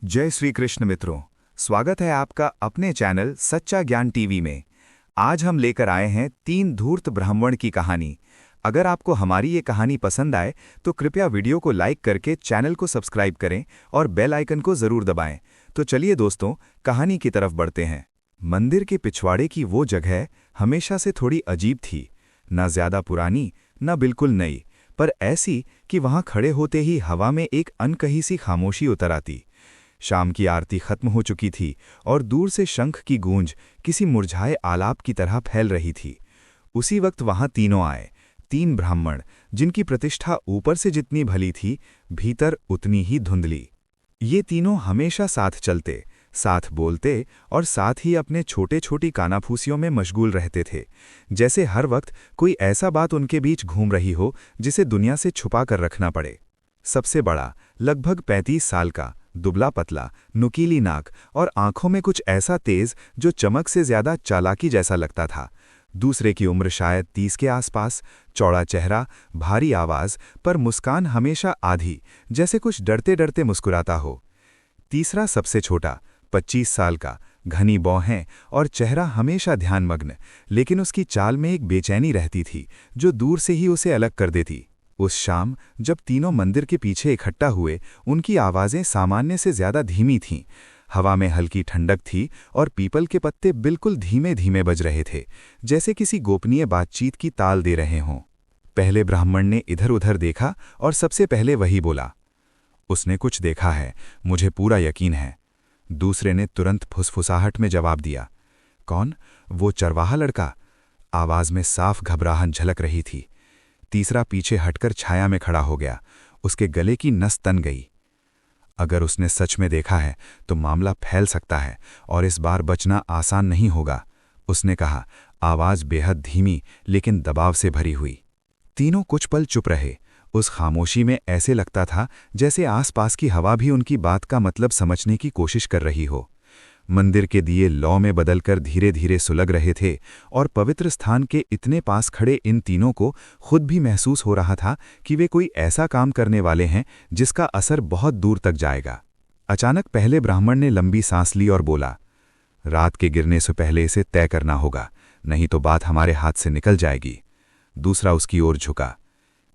जय श्री कृष्ण मित्रों। स्वागत है आपका अपने चैनल सच्चा ज्ञान टीवी में। आज हम लेकर आए हैं 3 धूर्त ब्राह्मण की कहानी। अगर आपको हमारी ये कहानी पसंद आए तो कृपया वीडियो को लाइक करके चैनल को सब्सक्राइब करें और बेल आइकन को जरूर दबाएं। तो चलिए दोस्तों, कहानी की तरफ बढ़ते हैं। मंदिर के पिछवाड़े की वो जगह हमेशा से थोड़ी अजीब थी। न ज्यादा पुरानी, न बिल्कुल नई, पर ऐसी कि वहां खड़े होते ही हवा में एक अनकही सी खामोशी उतर आती। शाम की आरती खत्म हो चुकी थी और दूर से शंख की गूंज किसी मुरझाए आलाप की तरह फैल रही थी। उसी वक्त वहां तीनों आए, 3 ब्राह्मण, जिनकी प्रतिष्ठा ऊपर से जितनी भली थी, भीतर उतनी ही धुंधली। ये तीनों हमेशा साथ चलते, साथ बोलते और साथ ही अपने छोटे छोटी कानाफूसियों में मशगूल रहते थे। जैसे हर वक्त कोई ऐसा बात उनके बीच घूम रही हो जिसे दुनिया से छुपा कर रखना पड़े। सबसे बड़ा, लगभग 35 साल का, दुबला पतला, नुकीली नाक और आंखों में कुछ ऐसा तेज जो चमक से ज्यादा चालाकी जैसा लगता था। दूसरे की उम्र शायद 30 के आसपास, चौड़ा चेहरा, भारी आवाज, पर मुस्कान हमेशा आधी, जैसे कुछ डरते डरते मुस्कुराता हो। तीसरा सबसे छोटा, 25 साल का, घनी बौहें और चेहरा हमेशा ध्यानमग्न, लेकिन उसकी चाल में एक बेचैनी रहती थी जो दूर से ही उसे अलग कर देती। उस शाम जब तीनों मंदिर के पीछे इकट्ठा हुए, उनकी आवाजें सामान्य से ज्यादा धीमी थीं। हवा में हल्की ठंडक थी और पीपल के पत्ते बिल्कुल धीमे धीमे बज रहे थे, जैसे किसी गोपनीय बातचीत की ताल दे रहे हों। पहले ब्राह्मण ने इधर उधर देखा और सबसे पहले वही बोला, उसने कुछ देखा है, मुझे पूरा यकीन है। दूसरे ने तुरंत फुसफुसाहट में जवाब दिया, कौन? वो चरवाहा लड़का? आवाज में साफ घबराहट झलक रही थी। तीसरा पीछे हटकर छाया में खड़ा हो गया, उसके गले की नस तन गई। अगर उसने सच में देखा है तो मामला फैल सकता है और इस बार बचना आसान नहीं होगा, उसने कहा, आवाज बेहद धीमी लेकिन दबाव से भरी हुई। तीनों कुछ पल चुप रहे। उस खामोशी में ऐसे लगता था जैसे आसपास की हवा भी उनकी बात का मतलब समझने की कोशिश कर रही हो। मंदिर के दिए लौ में बदलकर धीरे धीरे सुलग रहे थे और पवित्र स्थान के इतने पास खड़े इन तीनों को खुद भी महसूस हो रहा था कि वे कोई ऐसा काम करने वाले हैं जिसका असर बहुत दूर तक जाएगा। अचानक पहले ब्राह्मण ने लंबी सांस ली और बोला, रात के गिरने से पहले इसे तय करना होगा, नहीं तो बात हमारे हाथ से निकल जाएगी। दूसरा उसकी ओर झुका,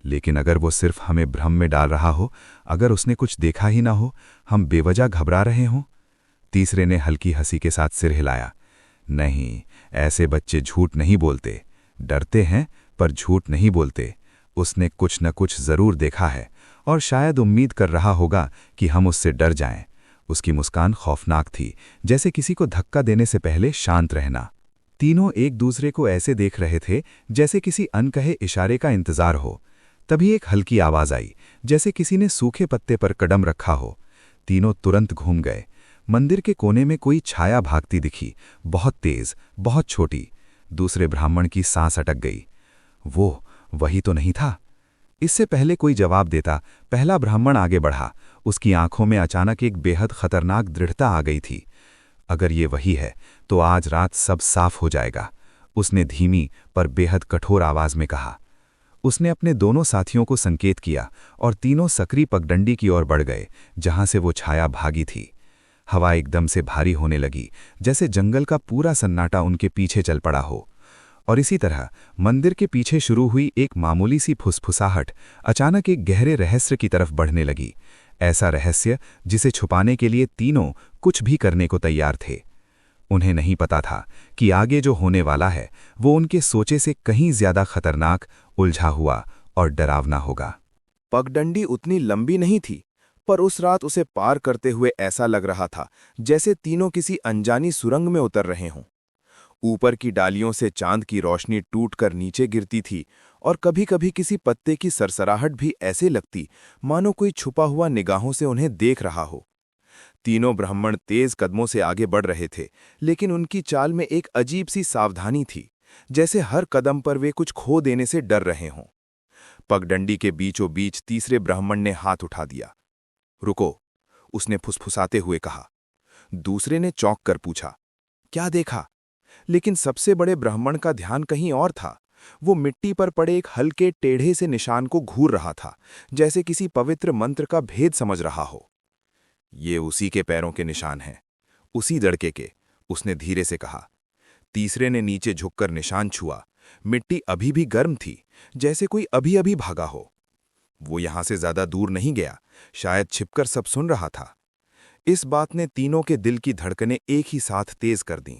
लेकिन अगर वो सिर्फ हमें भ्रम में डाल रहा हो, अगर उसने कुछ देखा ही ना हो, हम बेवजह घबरा रहे हों। तीसरे ने हल्की हंसी के साथ सिर हिलाया, नहीं, ऐसे बच्चे झूठ नहीं बोलते, डरते हैं पर झूठ नहीं बोलते। उसने कुछ न कुछ जरूर देखा है और शायद उम्मीद कर रहा होगा कि हम उससे डर जाएं। उसकी मुस्कान खौफनाक थी, जैसे किसी को धक्का देने से पहले शांत रहना। तीनों एक दूसरे को ऐसे देख रहे थे जैसे किसी अनकहे इशारे का इंतजार हो। तभी एक हल्की आवाज आई, जैसे किसी ने सूखे पत्ते पर कदम रखा हो। तीनों तुरंत घूम गए। मंदिर के कोने में कोई छाया भागती दिखी, बहुत तेज, बहुत छोटी। दूसरे ब्राह्मण की सांस अटक गई। वो वही तो नहीं था? इससे पहले कोई जवाब देता, पहला ब्राह्मण आगे बढ़ा। उसकी आंखों में अचानक एक बेहद खतरनाक दृढ़ता आ गई थी। अगर ये वही है तो आज रात सब साफ हो जाएगा, उसने धीमी पर बेहद कठोर आवाज में कहा। उसने अपने दोनों साथियों को संकेत किया और तीनों सकरी पगडंडी की ओर बढ़ गए, जहां से वो छाया भागी थी। हवा एकदम से भारी होने लगी, जैसे जंगल का पूरा सन्नाटा उनके पीछे चल पड़ा हो। और इसी तरह मंदिर के पीछे शुरू हुई एक मामूली सी फुसफुसाहट अचानक एक गहरे रहस्य की तरफ बढ़ने लगी। ऐसा रहस्य जिसे छुपाने के लिए तीनों कुछ भी करने को तैयार थे। उन्हें नहीं पता था कि आगे जो होने वाला है वो उनके सोचे से कहीं ज्यादा खतरनाक, उलझा हुआ और डरावना होगा। पगडंडी उतनी लंबी नहीं थी, पर उस रात उसे पार करते हुए ऐसा लग रहा था जैसे तीनों किसी अनजानी सुरंग में उतर रहे हों। ऊपर की डालियों से चांद की रोशनी टूटकर नीचे गिरती थी और कभी-कभी किसी पत्ते की सरसराहट भी ऐसे लगती मानो कोई छुपा हुआ निगाहों से उन्हें देख रहा हो। तीनों ब्राह्मण तेज कदमों से आगे बढ़ रहे थे, लेकिन उनकी चाल में एक अजीब सी सावधानी थी, जैसे हर कदम पर वे कुछ खो देने से डर रहे हों। पगडंडी के बीचों बीच तीसरे ब्राह्मण ने हाथ उठा दिया। रुको, उसने फुसफुसाते हुए कहा। दूसरे ने चौंक कर पूछा, क्या देखा? लेकिन सबसे बड़े ब्राह्मण का ध्यान कहीं और था। वो मिट्टी पर पड़े एक हल्के टेढ़े से निशान को घूर रहा था, जैसे किसी पवित्र मंत्र का भेद समझ रहा हो। ये उसी के पैरों के निशान हैं, उसी लड़के के, उसने धीरे से कहा। तीसरे ने नीचे झुककर निशान छुआ। मिट्टी अभी भी गर्म थी, जैसे कोई अभी अभी भागा हो। वो यहां से ज्यादा दूर नहीं गया, शायद छिपकर सब सुन रहा था। इस बात ने तीनों के दिल की धड़कनें एक ही साथ तेज कर दीं।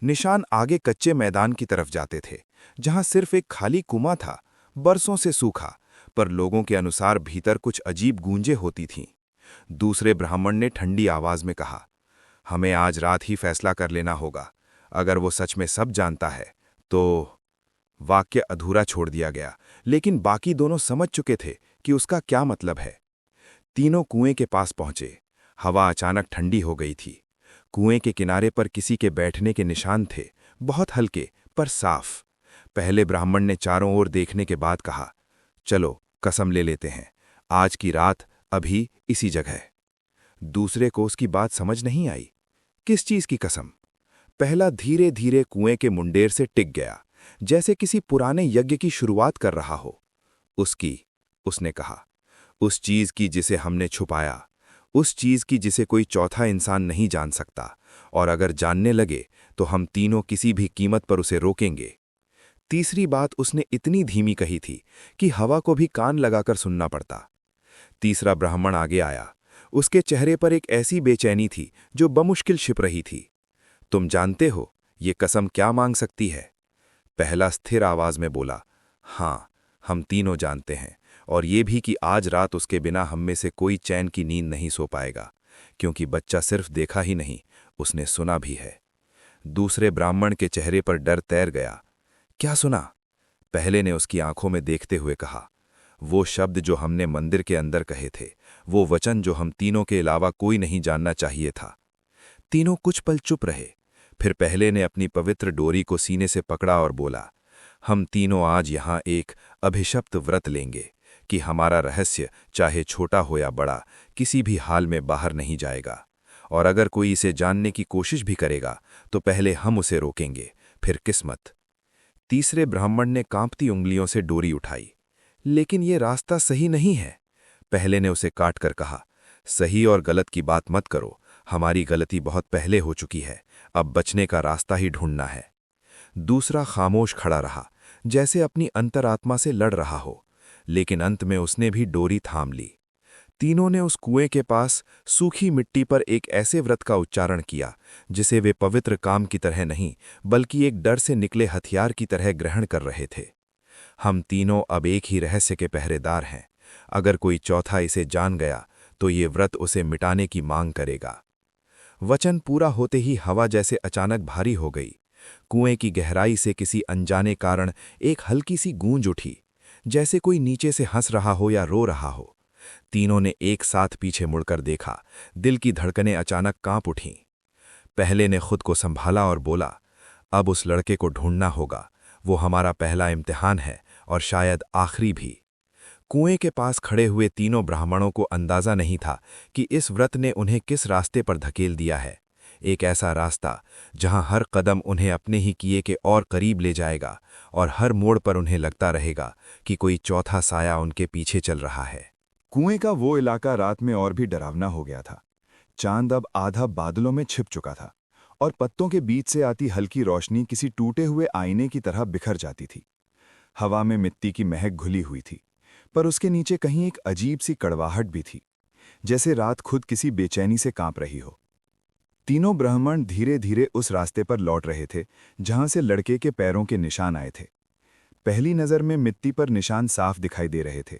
निशान आगे कच्चे मैदान की तरफ जाते थे, जहां सिर्फ एक खाली कुआं था, बरसों से सूखा, पर लोगों के अनुसार भीतर कुछ अजीब गूंजें होती थीं। दूसरे ब्राह्मण ने ठंडी आवाज में कहा, हमें आज रात ही फैसला कर लेना होगा। अगर वो सच में सब जानता है तो। वाक्य अधूरा छोड़ दिया गया, लेकिन बाकी दोनों समझ चुके थे कि उसका क्या मतलब है। तीनों कुएं के पास पहुंचे। हवा अचानक ठंडी हो गई थी। कुएं के किनारे पर किसी के बैठने के निशान थे, बहुत हल्के पर साफ। पहले ब्राह्मण ने चारों ओर देखने के बाद कहा, चलो कसम ले लेते हैं, आज की रात अभी इसी जगह। दूसरे को उसकी बात समझ नहीं आई। किस चीज की कसम? पहला धीरे धीरे कुएं के मुंडेर से टिक गया, जैसे किसी पुराने यज्ञ की शुरुआत कर रहा हो। उसकी, उसने कहा, उस चीज की जिसे हमने छुपाया, उस चीज की जिसे कोई चौथा इंसान नहीं जान सकता, और अगर जानने लगे तो हम तीनों किसी भी कीमत पर उसे रोकेंगे। तीसरी बात उसने इतनी धीमी कही थी कि हवा को भी कान लगाकर सुनना पड़ता। तीसरा ब्राह्मण आगे आया। उसके चेहरे पर एक ऐसी बेचैनी थी जो बमुश्किल छिप रही थी। तुम जानते हो ये कसम क्या मांग सकती है? पहला स्थिर आवाज में बोला, हाँ, हम तीनों जानते हैं, और ये भी कि आज रात उसके बिना हम में से कोई चैन की नींद नहीं सो पाएगा, क्योंकि बच्चा सिर्फ देखा ही नहीं, उसने सुना भी है। दूसरे ब्राह्मण के चेहरे पर डर तैर गया। क्या सुना? पहले ने उसकी आंखों में देखते हुए कहा, वो शब्द जो हमने मंदिर के अंदर कहे थे, वो वचन जो हम तीनों के अलावा कोई नहीं जानना चाहिए था। तीनों कुछ पल चुप रहे। फिर पहले ने अपनी पवित्र डोरी को सीने से पकड़ा और बोला, हम तीनों आज यहां एक अभिशप्त व्रत लेंगे कि हमारा रहस्य चाहे छोटा हो या बड़ा, किसी भी हाल में बाहर नहीं जाएगा, और अगर कोई इसे जानने की कोशिश भी करेगा तो पहले हम उसे रोकेंगे, फिर किस्मत। तीसरे ब्राह्मण ने कांपती उंगलियों से डोरी उठाई। लेकिन ये रास्ता सही नहीं है। पहले ने उसे काट कर कहा, सही और गलत की बात मत करो, हमारी गलती बहुत पहले हो चुकी है, अब बचने का रास्ता ही ढूंढना है। दूसरा खामोश खड़ा रहा, जैसे अपनी अंतरात्मा से लड़ रहा हो, लेकिन अंत में उसने भी डोरी थाम ली। तीनों ने उस कुएं के पास सूखी मिट्टी पर एक ऐसे व्रत का उच्चारण किया जिसे वे पवित्र काम की तरह नहीं, बल्कि एक डर से निकले हथियार की तरह ग्रहण कर रहे थे। हम तीनों अब एक ही रहस्य के पहरेदार हैं। अगर कोई चौथा इसे जान गया तो ये व्रत उसे मिटाने की मांग करेगा। वचन पूरा होते ही हवा जैसे अचानक भारी हो गई। कुएं की गहराई से किसी अनजाने कारण एक हल्की सी गूंज उठी, जैसे कोई नीचे से हंस रहा हो या रो रहा हो। तीनों ने एक साथ पीछे मुड़कर देखा। दिल की धड़कनें अचानक कांप उठीं। पहले ने खुद को संभाला और बोला, अब उस लड़के को ढूंढना होगा, वो हमारा पहला इम्तिहान है और शायद आखिरी भी। कुएं के पास खड़े हुए तीनों ब्राह्मणों को अंदाजा नहीं था कि इस व्रत ने उन्हें किस रास्ते पर धकेल दिया है। एक ऐसा रास्ता जहां हर कदम उन्हें अपने ही किए के और करीब ले जाएगा, और हर मोड़ पर उन्हें लगता रहेगा कि कोई चौथा साया उनके पीछे चल रहा है। कुएं का वो इलाका रात में और भी डरावना हो गया था। चांद अब आधा बादलों में छिप चुका था, और पत्तों के बीच से आती हल्की रोशनी किसी टूटे हुए आईने की तरह बिखर जाती थी। हवा में मिट्टी की महक घुली हुई थी, पर उसके नीचे कहीं एक अजीब सी कड़वाहट भी थी, जैसे रात खुद किसी बेचैनी से कांप रही हो। तीनों ब्राह्मण धीरे धीरे उस रास्ते पर लौट रहे थे जहां से लड़के के पैरों के निशान आए थे। पहली नज़र में मिट्टी पर निशान साफ दिखाई दे रहे थे,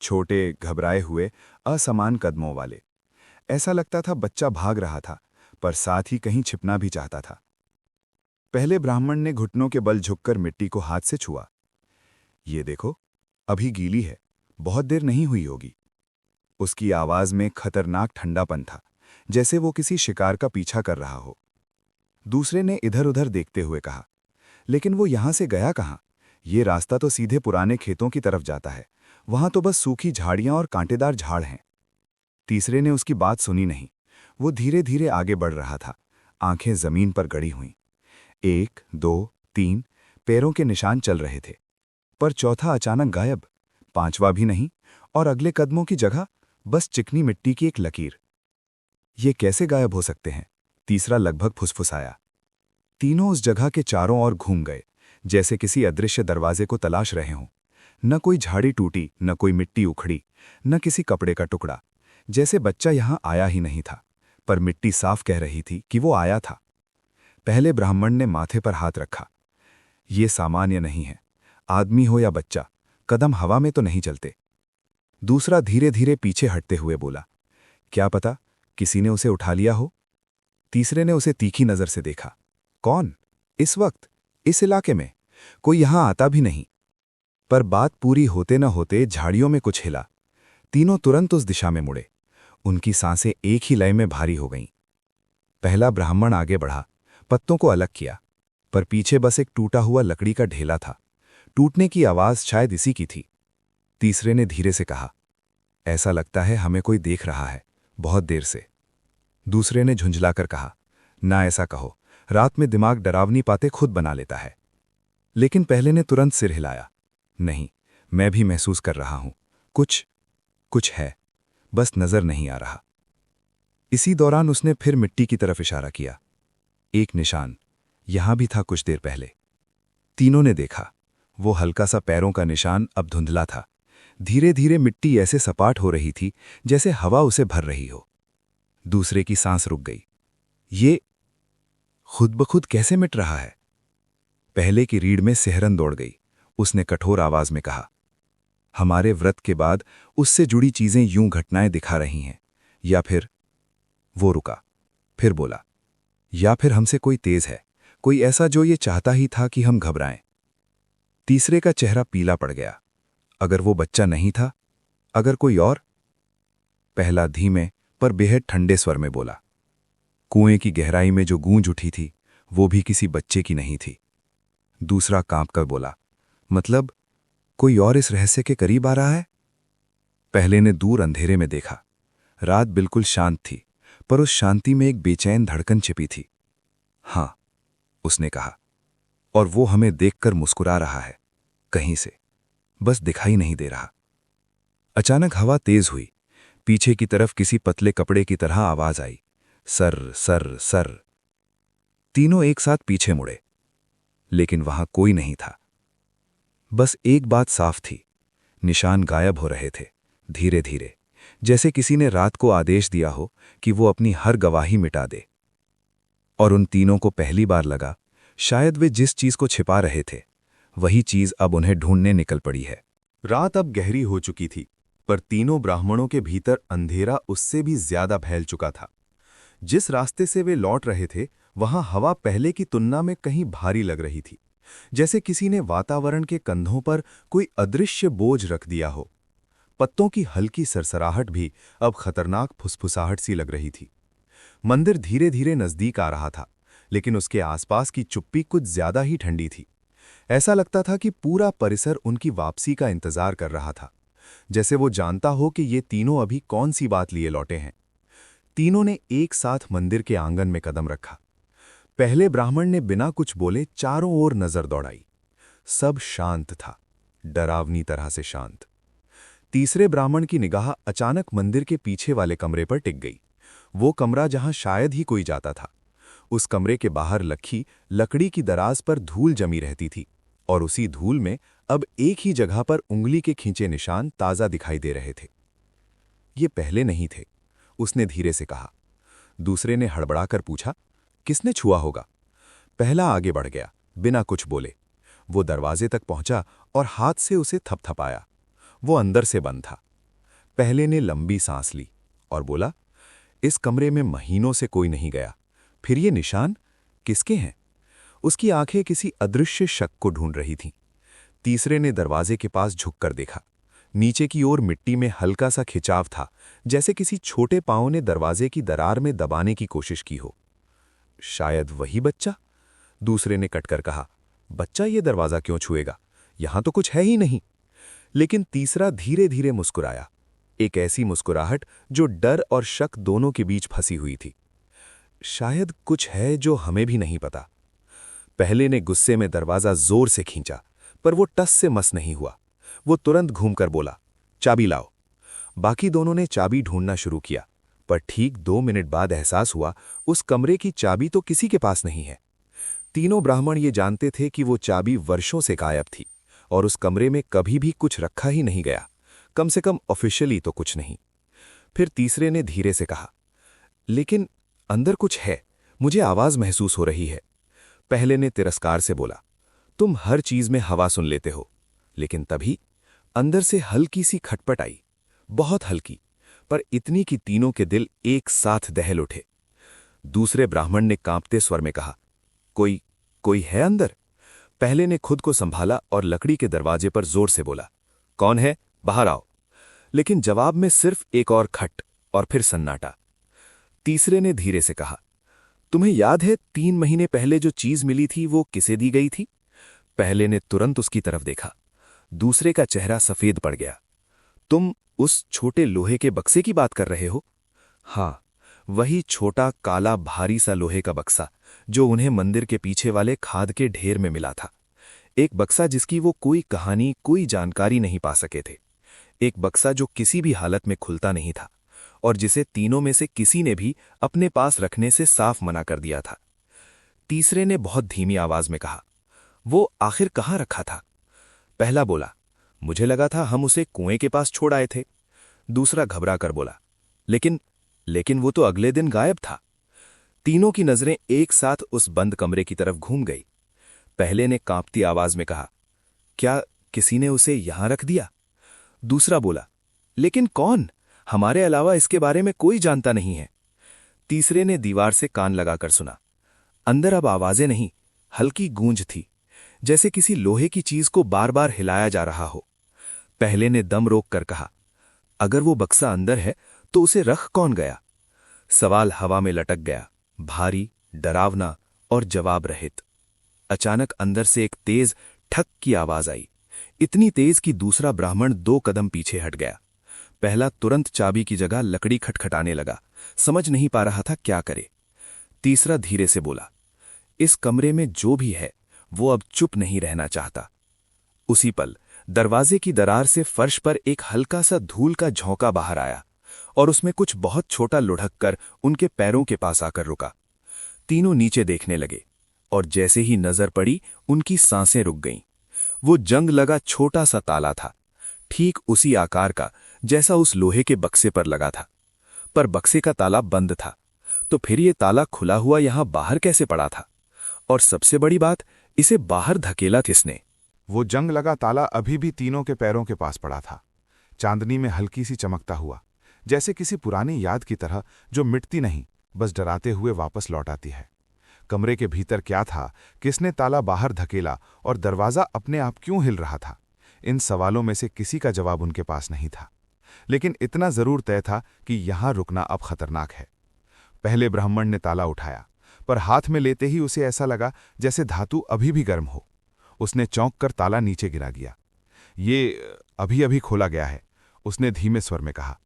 छोटे, घबराए हुए, असमान कदमों वाले। ऐसा लगता था बच्चा भाग रहा था, पर साथ ही कहीं छिपना भी चाहता था। पहले ब्राह्मण ने घुटनों के बल झुककर मिट्टी को हाथ से छुआ। ये देखो, अभी गीली है, बहुत देर नहीं हुई होगी। उसकी आवाज में खतरनाक ठंडापन था, जैसे वो किसी शिकार का पीछा कर रहा हो। दूसरे ने इधर उधर देखते हुए कहा, लेकिन वो यहां से गया कहां? ये रास्ता तो सीधे पुराने खेतों की तरफ जाता है, वहां तो बस सूखी झाड़ियां और कांटेदार झाड़ हैं। तीसरे ने उसकी बात सुनी नहीं। वो धीरे धीरे आगे बढ़ रहा था, आंखें जमीन पर गड़ी हुईं। 1, 2, 3 पैरों के निशान चल रहे थे, पर चौथा अचानक गायब, पांचवा भी नहीं, और अगले कदमों की जगह बस चिकनी मिट्टी की एक लकीर। ये कैसे गायब हो सकते हैं? तीसरा लगभग फुसफुसाया। तीनों उस जगह के चारों ओर घूम गए, जैसे किसी अदृश्य दरवाजे को तलाश रहे हों। न कोई झाड़ी टूटी, न कोई मिट्टी उखड़ी, न किसी कपड़े का टुकड़ा। जैसे बच्चा यहां आया ही नहीं था, पर मिट्टी साफ कह रही थी कि वो आया था। पहले ब्राह्मण ने माथे पर हाथ रखा। ये सामान्य नहीं है। आदमी हो या बच्चा, कदम हवा में तो नहीं चलते। दूसरा धीरे धीरे पीछे हटते हुए बोला, क्या पता किसी ने उसे उठा लिया हो। तीसरे ने उसे तीखी नजर से देखा। कौन? इस वक्त, इस इलाके में कोई यहां आता भी नहीं। पर बात पूरी होते न होते झाड़ियों में कुछ हिला। तीनों तुरंत उस दिशा में मुड़े। उनकी सांसें एक ही लय में भारी हो गईं। पहला ब्राह्मण आगे बढ़ा, पत्तों को अलग किया, पर पीछे बस एक टूटा हुआ लकड़ी का ढेला था। टूटने की आवाज शायद इसी की थी। तीसरे ने धीरे से कहा, ऐसा लगता है हमें कोई देख रहा है, बहुत देर से। दूसरे ने झुंझलाकर कहा, ना ऐसा कहो, रात में दिमाग डरावनी बातें खुद बना लेता है। लेकिन पहले ने तुरंत सिर हिलाया, नहीं, मैं भी महसूस कर रहा हूं, कुछ है, बस नजर नहीं आ रहा। इसी दौरान उसने फिर मिट्टी की तरफ इशारा किया। एक निशान यहां भी था कुछ देर पहले। तीनों ने देखा, वो हल्का सा पैरों का निशान अब धुंधला था। धीरे धीरे मिट्टी ऐसे सपाट हो रही थी जैसे हवा उसे भर रही हो। दूसरे की सांस रुक गई। ये खुद ब खुद कैसे मिट रहा है? पहले की रीढ़ में सिहरन दौड़ गई। उसने कठोर आवाज में कहा, हमारे व्रत के बाद उससे जुड़ी चीजें यूं घटनाएं दिखा रही हैं, या फिर। वो रुका, फिर बोला, या फिर हमसे कोई तेज है, कोई ऐसा जो ये चाहता ही था कि हम घबराएं। तीसरे का चेहरा पीला पड़ गया। अगर वो बच्चा नहीं था, अगर कोई और? पहला धीमे पर बेहद ठंडे स्वर में बोला, कुएं की गहराई में जो गूंज उठी थी वो भी किसी बच्चे की नहीं थी। दूसरा कांप कर बोला, मतलब कोई और इस रहस्य के करीब आ रहा है? पहले ने दूर अंधेरे में देखा। रात बिल्कुल शांत थी, पर उस शांति में एक बेचैन धड़कन छिपी थी। हां, उसने कहा, और वो हमें देखकर मुस्कुरा रहा है, कहीं से, बस दिखाई नहीं दे रहा। अचानक हवा तेज हुई। पीछे की तरफ किसी पतले कपड़े की तरह आवाज आई, सर सर सर। तीनों एक साथ पीछे मुड़े, लेकिन वहां कोई नहीं था। बस एक बात साफ थी, निशान गायब हो रहे थे, धीरे धीरे, जैसे किसी ने रात को आदेश दिया हो कि वो अपनी हर गवाही मिटा दे। और उन तीनों को पहली बार लगा, शायद वे जिस चीज को छिपा रहे थे वही चीज अब उन्हें ढूंढने निकल पड़ी है। रात अब गहरी हो चुकी थी, पर तीनों ब्राह्मणों के भीतर अंधेरा उससे भी ज्यादा फैल चुका था। जिस रास्ते से वे लौट रहे थे, वहां हवा पहले की तुलना में कहीं भारी लग रही थी, जैसे किसी ने वातावरण के कंधों पर कोई अदृश्य बोझ रख दिया हो। पत्तों की हल्की सरसराहट भी अब खतरनाक फुसफुसाहट सी लग रही थी। मंदिर धीरे धीरे नजदीक आ रहा था, लेकिन उसके आसपास की चुप्पी कुछ ज्यादा ही ठंडी थी। ऐसा लगता था कि पूरा परिसर उनकी वापसी का इंतजार कर रहा था, जैसे वो जानता हो कि ये तीनों अभी कौन सी बात लिए लौटे हैं। तीनों ने एक साथ मंदिर के आंगन में कदम रखा। पहले ब्राह्मण ने बिना कुछ बोले चारों ओर नजर दौड़ाई। सब शांत था, डरावनी तरह से शांत। तीसरे ब्राह्मण की निगाह अचानक मंदिर के पीछे वाले कमरे पर टिक गई। वो कमरा जहां शायद ही कोई जाता था। उस कमरे के बाहर लकड़ी की दराज पर धूल जमी रहती थी, और उसी धूल में अब एक ही जगह पर उंगली के खींचे निशान ताजा दिखाई दे रहे थे। ये पहले नहीं थे, उसने धीरे से कहा। दूसरे ने हड़बड़ाकर पूछा, किसने छुआ होगा? पहला आगे बढ़ गया, बिना कुछ बोले। वो दरवाजे तक पहुंचा और हाथ से उसे थपथपाया। वो अंदर से बंद था। पहले ने लंबी सांस ली और बोला, इस कमरे में महीनों से कोई नहीं गया, फिर ये निशान किसके हैं? उसकी आंखें किसी अदृश्य शक को ढूंढ रही थीं। तीसरे ने दरवाजे के पास झुककर देखा। नीचे की ओर मिट्टी में हल्का सा खिंचाव था, जैसे किसी छोटे पांव ने दरवाजे की दरार में दबाने की कोशिश की हो। शायद वही बच्चा? दूसरे ने कटकर कहा, बच्चा ये दरवाजा क्यों छुएगा? यहां तो कुछ है ही नहीं। लेकिन तीसरा धीरे धीरे मुस्कुराया, एक ऐसी मुस्कुराहट जो डर और शक दोनों के बीच फंसी हुई थी। शायद कुछ है जो हमें भी नहीं पता। पहले ने गुस्से में दरवाजा जोर से खींचा, पर वो टस से मस नहीं हुआ। वो तुरंत घूमकर बोला, चाबी लाओ। बाकी दोनों ने चाबी ढूंढना शुरू किया, पर ठीक 2 मिनट बाद एहसास हुआ उस कमरे की चाबी तो किसी के पास नहीं है। तीनों ब्राह्मण ये जानते थे कि वो चाबी वर्षों से गायब थी और उस कमरे में कभी भी कुछ रखा ही नहीं गया, कम से कम ऑफिशियली तो कुछ नहीं। फिर तीसरे ने धीरे से कहा, लेकिन अंदर कुछ है, मुझे आवाज महसूस हो रही है। पहले ने तिरस्कार से बोला, तुम हर चीज में हवा सुन लेते हो। लेकिन तभी अंदर से हल्की सी खटपट आई, बहुत हल्की, पर इतनी कि तीनों के दिल एक साथ दहल उठे। दूसरे ब्राह्मण ने कांपते स्वर में कहा, कोई है अंदर? पहले ने खुद को संभाला और लकड़ी के दरवाजे पर जोर से बोला, कौन है, बाहर आओ। लेकिन जवाब में सिर्फ एक और खट और फिर सन्नाटा। तीसरे ने धीरे से कहा, तुम्हें याद है 3 महीने पहले जो चीज मिली थी वो किसे दी गई थी? पहले ने तुरंत उसकी तरफ देखा। दूसरे का चेहरा सफेद पड़ गया। तुम उस छोटे लोहे के बक्से की बात कर रहे हो? हाँ, वही छोटा काला भारी सा लोहे का बक्सा जो उन्हें मंदिर के पीछे वाले खाद के ढेर में मिला था। एक बक्सा जिसकी वो कोई कहानी, कोई जानकारी नहीं पा सके थे। एक बक्सा जो किसी भी हालत में खुलता नहीं था और जिसे तीनों में से किसी ने भी अपने पास रखने से साफ मना कर दिया था। तीसरे ने बहुत धीमी आवाज में कहा, वो आखिर कहाँ रखा था? पहला बोला, मुझे लगा था हम उसे कुएं के पास छोड़ आए थे। दूसरा घबरा कर बोला, लेकिन वो तो अगले दिन गायब था। तीनों की नजरें एक साथ उस बंद कमरे की तरफ घूम गई। पहले ने कांपती आवाज में कहा, क्या किसी ने उसे यहां रख दिया? दूसरा बोला, लेकिन कौन? हमारे अलावा इसके बारे में कोई जानता नहीं है। तीसरे ने दीवार से कान लगाकर सुना। अंदर अब आवाजें नहीं, हल्की गूंज थी, जैसे किसी लोहे की चीज को बार बार हिलाया जा रहा हो। पहले ने दम रोक कर कहा, अगर वो बक्सा अंदर है तो उसे रख कौन गया? सवाल हवा में लटक गया, भारी, डरावना और जवाब रहित। अचानक अंदर से एक तेज ठक की आवाज आई, इतनी तेज कि दूसरा ब्राह्मण 2 कदम पीछे हट गया। पहला तुरंत चाबी की जगह लकड़ी खटखटाने लगा, समझ नहीं पा रहा था क्या करे। तीसरा धीरे से बोला, इस कमरे में जो भी है वो अब चुप नहीं रहना चाहता। उसी पल दरवाजे की दरार से फर्श पर एक हल्का सा धूल का झोंका बाहर आया और उसमें कुछ बहुत छोटा लुढ़क कर उनके पैरों के पास आकर रुका। तीनों नीचे देखने लगे और जैसे ही नजर पड़ी उनकी सांसें रुक गईं। वो जंग लगा छोटा सा ताला था, ठीक उसी आकार का जैसा उस लोहे के बक्से पर लगा था, पर बक्से का ताला बंद था। तो फिर ये ताला खुला हुआ यहां बाहर कैसे पड़ा था? और सबसे बड़ी बात, इसे बाहर धकेला किसने? वो जंग लगा ताला अभी भी तीनों के पैरों के पास पड़ा था, चांदनी में हल्की सी चमकता हुआ, जैसे किसी पुरानी याद की तरह जो मिटती नहीं, बस डराते हुए वापस लौट आती है। कमरे के भीतर क्या था, किसने ताला बाहर धकेला और दरवाजा अपने आप क्यों हिल रहा था? इन सवालों में से किसी का जवाब उनके पास नहीं था, लेकिन इतना जरूर तय था कि यहां रुकना अब खतरनाक है। पहले ब्राह्मण ने ताला उठाया, पर हाथ में लेते ही उसे ऐसा लगा जैसे धातु अभी भी गर्म हो। उसने चौंक कर ताला नीचे गिरा दिया। ये अभी अभी खोला गया है, उसने धीमे स्वर में कहा।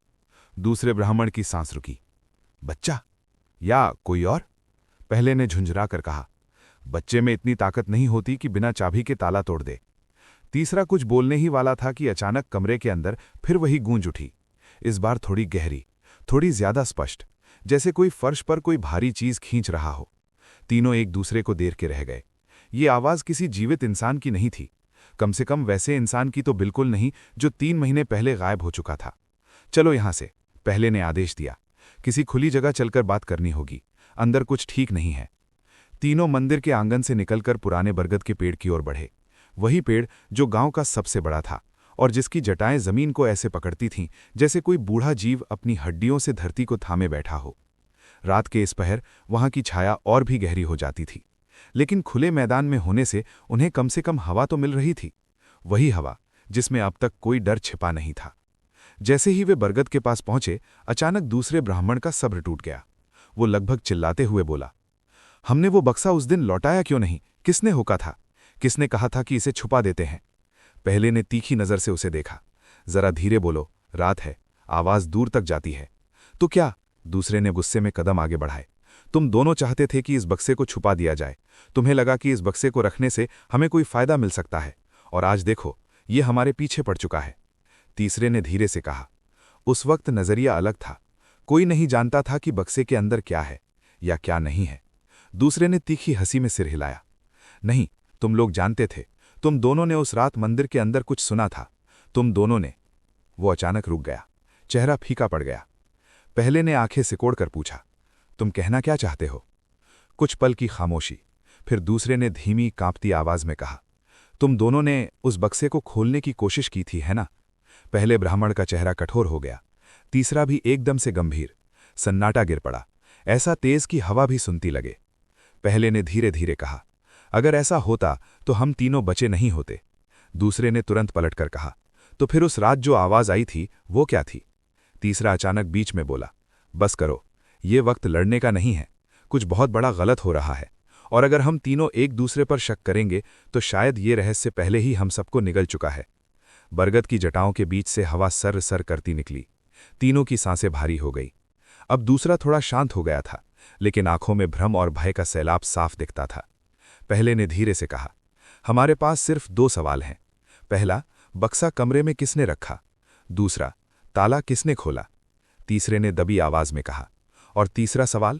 दूसरे ब्राह्मण की सांस रुकी। बच्चा या कोई और? पहले ने झुंझरा कर कहा। बच्चे में इतनी ताकत नहीं होती कि बिना चाबी के ताला तोड़ दे। तीसरा कुछ बोलने ही वाला था कि अचानक कमरे के अंदर फिर वही गूंज उठी, इस बार थोड़ी गहरी, थोड़ी ज्यादा स्पष्ट, जैसे कोई फर्श पर कोई भारी चीज खींच रहा हो। तीनों एक दूसरे को देख के रह गए। ये आवाज किसी जीवित इंसान की नहीं थी, कम से कम वैसे इंसान की तो बिल्कुल नहीं जो 3 महीने पहले गायब हो चुका था। चलो यहां से, पहले ने आदेश दिया। किसी खुली जगह चलकर बात करनी होगी, अंदर कुछ ठीक नहीं है। तीनों मंदिर के आंगन से निकलकर पुराने बरगद के पेड़ की ओर बढ़े, वही पेड़ जो गांव का सबसे बड़ा था और जिसकी जटाएं जमीन को ऐसे पकड़ती थीं जैसे कोई बूढ़ा जीव अपनी हड्डियों से धरती को थामे बैठा हो। रात के इस पहर वहां की छाया और भी गहरी हो जाती थी, लेकिन खुले मैदान में होने से उन्हें कम से कम हवा तो मिल रही थी, वही हवा जिसमें अब तक कोई डर छिपा नहीं था। जैसे ही वे बरगद के पास पहुंचे, अचानक दूसरे ब्राह्मण का सब्र टूट गया। वो लगभग चिल्लाते हुए बोला, हमने वो बक्सा उस दिन लौटाया क्यों नहीं? किसने होका था? किसने कहा था कि इसे छुपा देते हैं? पहले ने तीखी नजर से उसे देखा। जरा धीरे बोलो, रात है, आवाज दूर तक जाती है। तो क्या? दूसरे ने गुस्से में कदम आगे बढ़ाए। तुम दोनों चाहते थे कि इस बक्से को छुपा दिया जाए। तुम्हें लगा कि इस बक्से को रखने से हमें कोई फायदा मिल सकता है, और आज देखो ये हमारे पीछे पड़ चुका है। तीसरे ने धीरे से कहा। उस वक्त नजरिया अलग था, कोई नहीं जानता था कि बक्से के अंदर क्या है या क्या नहीं है। दूसरे ने तीखी हंसी में सिर हिलाया। नहीं, तुम लोग जानते थे। तुम दोनों ने उस रात मंदिर के अंदर कुछ सुना था। तुम दोनों ने। वो अचानक रुक गया, चेहरा फीका पड़ गया। पहले ने आंखें सिकोड़कर पूछा, तुम कहना क्या चाहते हो? कुछ पल की खामोशी। फिर दूसरे ने धीमी कांपती आवाज में कहा, तुम दोनों ने उस बक्से को खोलने की कोशिश की थी, है ना? पहले ब्राह्मण का चेहरा कठोर हो गया, तीसरा भी एकदम से गंभीर। सन्नाटा गिर पड़ा, ऐसा तेज कि हवा भी सुनती लगे। पहले ने धीरे धीरे कहा, अगर ऐसा होता तो हम तीनों बचे नहीं होते। दूसरे ने तुरंत पलटकर कहा, तो फिर उस रात जो आवाज आई थी वो क्या थी? तीसरा अचानक बीच में बोला, बस करो, ये वक्त लड़ने का नहीं है। कुछ बहुत बड़ा गलत हो रहा है, और अगर हम तीनों एक दूसरे पर शक करेंगे तो शायद ये रहस्य पहले ही हम सबको निगल चुका है। बरगद की जटाओं के बीच से हवा सर सर करती निकली। तीनों की सांसें भारी हो गई। अब दूसरा थोड़ा शांत हो गया था, लेकिन आंखों में भ्रम और भय का सैलाब साफ दिखता था। पहले ने धीरे से कहा, हमारे पास सिर्फ 2 सवाल हैं। पहला, बक्सा कमरे में किसने रखा? दूसरा, ताला किसने खोला? तीसरे ने दबी आवाज में कहा, और तीसरा सवाल?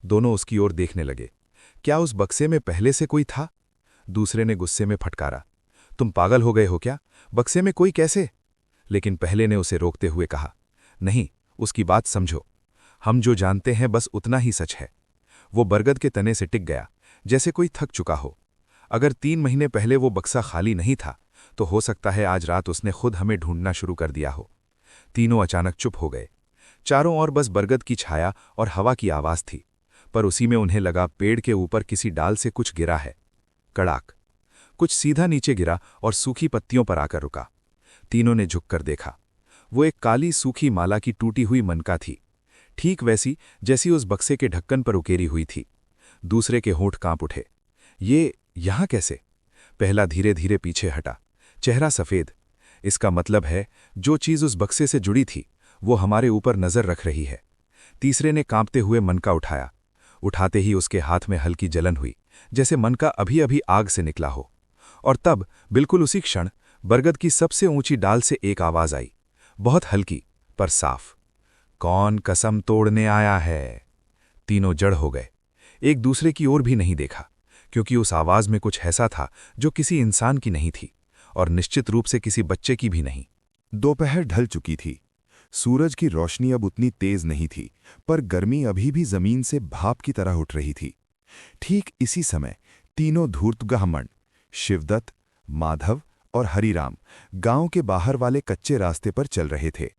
दोनों उसकी ओर देखने लगे। क्या उस बक्से में पहले से कोई था? दूसरे ने गुस्से में फटकारा, तुम पागल हो गए हो क्या? बक्से में कोई कैसे? लेकिन पहले ने उसे रोकते हुए कहा, नहीं, उसकी बात समझो। हम जो जानते हैं बस उतना ही सच है। वो बरगद के तने से टिक गया, जैसे कोई थक चुका हो। अगर 3 महीने पहले वो बक्सा खाली नहीं था तो हो सकता है आज रात उसने खुद हमें ढूंढना शुरू कर दिया हो। तीनों अचानक चुप हो गए। चारों ओर बस बरगद की छाया और हवा की आवाज थी, पर उसी में उन्हें लगा पेड़ के ऊपर किसी डाल से कुछ गिरा है। कड़ाक। कुछ सीधा नीचे गिरा और सूखी पत्तियों पर आकर रुका। तीनों ने झुककर देखा। वो एक काली सूखी माला की टूटी हुई मनका थी, ठीक वैसी जैसी उस बक्से के ढक्कन पर उकेरी हुई थी। दूसरे के होंठ कांप उठे। ये यहां कैसे? पहला धीरे धीरे पीछे हटा, चेहरा सफेद। इसका मतलब है जो चीज उस बक्से से जुड़ी थी वो हमारे ऊपर नजर रख रही है। तीसरे ने कांपते हुए मनका उठाया। उठाते ही उसके हाथ में हल्की जलन हुई, जैसे मनका अभी अभी आग से निकला हो। और तब बिल्कुल उसी क्षण बरगद की सबसे ऊंची डाल से एक आवाज आई, बहुत हल्की पर साफ। कौन कसम तोड़ने आया है? तीनों जड़ हो गए। एक दूसरे की ओर भी नहीं देखा, क्योंकि उस आवाज में कुछ ऐसा था जो किसी इंसान की नहीं थी, और निश्चित रूप से किसी बच्चे की भी नहीं। दोपहर ढल चुकी थी। सूरज की रोशनी अब उतनी तेज नहीं थी, पर गर्मी अभी भी जमीन से भाप की तरह उठ रही थी। ठीक इसी समय तीनों धूर्त ब्राह्मण, शिवदत्त, माधव और हरिराम गांव के बाहर वाले कच्चे रास्ते पर चल रहे थे।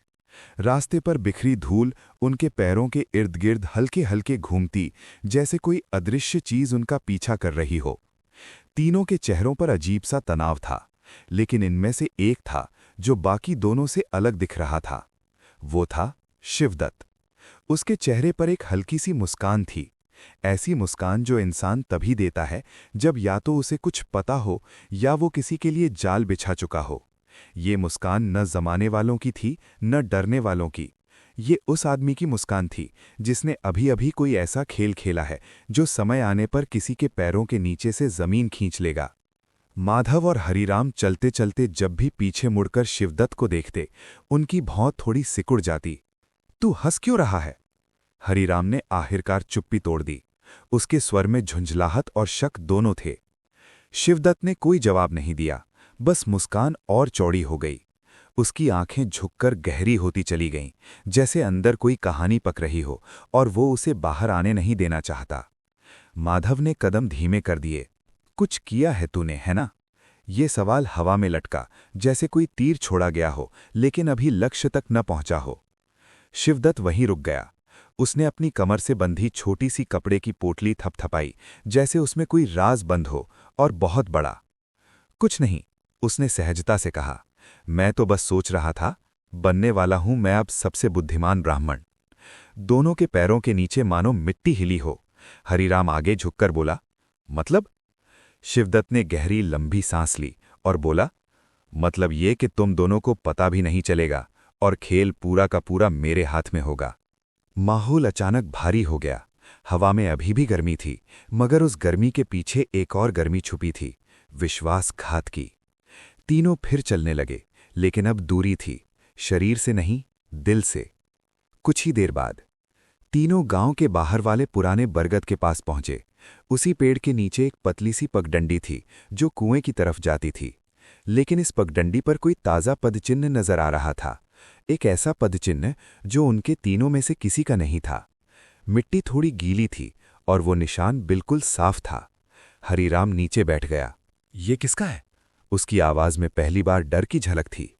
रास्ते पर बिखरी धूल उनके पैरों के इर्द गिर्द हल्के हल्के घूमती, जैसे कोई अदृश्य चीज उनका पीछा कर रही हो। तीनों के चेहरों पर अजीब सा तनाव था, लेकिन इनमें से एक था जो बाकी दोनों से अलग दिख रहा था। वो था शिवदत्त। उसके चेहरे पर एक हल्की सी मुस्कान थी, ऐसी मुस्कान जो इंसान तभी देता है जब या तो उसे कुछ पता हो या वो किसी के लिए जाल बिछा चुका हो। ये मुस्कान न जमाने वालों की थी न डरने वालों की। ये उस आदमी की मुस्कान थी जिसने अभी अभी कोई ऐसा खेल खेला है जो समय आने पर किसी के पैरों के नीचे से जमीन खींच लेगा। माधव और हरिराम चलते चलते जब भी पीछे मुड़कर शिवदत्त को देखते, उनकी भौं थोड़ी सिकुड़ जाती। तू हंस क्यों रहा है? हरिराम ने आखिरकार चुप्पी तोड़ दी। उसके स्वर में झुंझलाहट और शक दोनों थे। शिवदत्त ने कोई जवाब नहीं दिया, बस मुस्कान और चौड़ी हो गई। उसकी आंखें झुककर गहरी होती चली गईं, जैसे अंदर कोई कहानी पक रही हो और वो उसे बाहर आने नहीं देना चाहता। माधव ने कदम धीमे कर दिए। कुछ किया है तूने, है ना? ये सवाल हवा में लटका, जैसे कोई तीर छोड़ा गया हो लेकिन अभी लक्ष्य तक न पहुंचा हो। शिवदत्त वहीं रुक गया। उसने अपनी कमर से बंधी छोटी सी कपड़े की पोटली थपथपाई, जैसे उसमें कोई राज बंद हो, और बहुत बड़ा। कुछ नहीं, उसने सहजता से कहा। मैं तो बस सोच रहा था, बनने वाला हूं मैं अब सबसे बुद्धिमान ब्राह्मण। दोनों के पैरों के नीचे मानो मिट्टी हिली हो। हरिराम आगे झुककर बोला, मतलब? शिवदत्त ने गहरी लंबी सांस ली और बोला, मतलब ये कि तुम दोनों को पता भी नहीं चलेगा और खेल पूरा का पूरा मेरे हाथ में होगा। माहौल अचानक भारी हो गया। हवा में अभी भी गर्मी थी, मगर उस गर्मी के पीछे एक और गर्मी छुपी थी, विश्वासघात की। तीनों फिर चलने लगे, लेकिन अब दूरी थी, शरीर से नहीं, दिल से। कुछ ही देर बाद तीनों गांव के बाहर वाले पुराने बरगद के पास पहुंचे। उसी पेड़ के नीचे एक पतली सी पगडंडी थी जो कुएं की तरफ जाती थी, लेकिन इस पगडंडी पर कोई ताज़ा पदचिन्ह नजर आ रहा था। एक ऐसा पदचिन्ह जो उनके तीनों में से किसी का नहीं था। मिट्टी थोड़ी गीली थी और वो निशान बिल्कुल साफ था। हरीराम नीचे बैठ गया। ये किसका है? उसकी आवाज में पहली बार डर की झलक थी।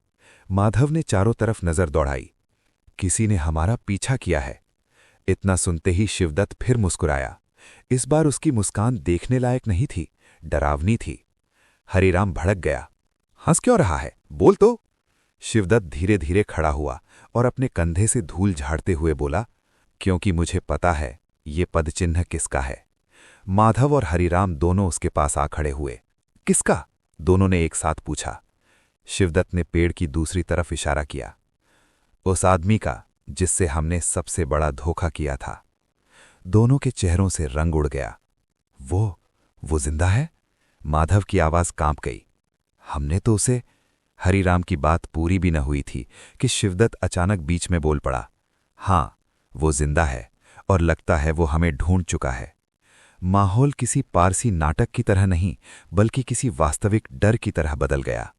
माधव ने चारों तरफ नजर दौड़ाई। किसी ने हमारा पीछा किया है। इतना सुनते ही शिवदत्त फिर मुस्कुराया। इस बार उसकी मुस्कान देखने लायक नहीं थी, डरावनी थी। हरीराम भड़क गया। हंस क्यों रहा है? बोल तो। शिवदत्त धीरे धीरे खड़ा हुआ और अपने कंधे से धूल झाड़ते हुए बोला, क्योंकि मुझे पता है ये पदचिन्ह किसका है। माधव और हरीराम दोनों उसके पास आ खड़े हुए। किसका? दोनों ने एक साथ पूछा। शिवदत्त ने पेड़ की दूसरी तरफ इशारा किया। उस आदमी का जिससे हमने सबसे बड़ा धोखा किया था। दोनों के चेहरों से रंग उड़ गया। वो जिंदा है? माधव की आवाज कांप गई। हमने तो उसे। हरीराम की बात पूरी भी न हुई थी कि शिवदत्त अचानक बीच में बोल पड़ा। हाँ, वो जिंदा है और लगता है वो हमें ढूंढ चुका है। माहौल किसी पारसी नाटक की तरह नहीं बल्कि किसी वास्तविक डर की तरह बदल गया।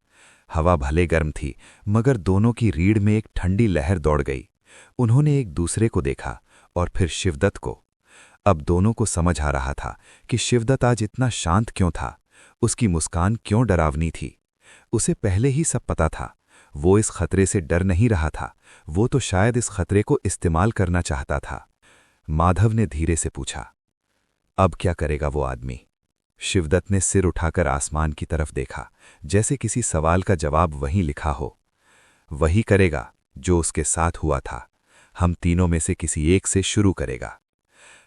हवा भले गर्म थी मगर दोनों की रीढ़ में एक ठंडी लहर दौड़ गई। उन्होंने एक दूसरे को देखा और फिर शिवदत्त को। अब दोनों को समझ आ रहा था कि शिवदत्त आज इतना शांत क्यों था, उसकी मुस्कान क्यों डरावनी थी। उसे पहले ही सब पता था। वो इस खतरे से डर नहीं रहा था, वो तो शायद इस खतरे को इस्तेमाल करना चाहता था। माधव ने धीरे से पूछा, अब क्या करेगा वो आदमी? शिवदत्त ने सिर उठाकर आसमान की तरफ देखा, जैसे किसी सवाल का जवाब वहीं लिखा हो। वही करेगा जो उसके साथ हुआ था। हम तीनों में से किसी एक से शुरू करेगा।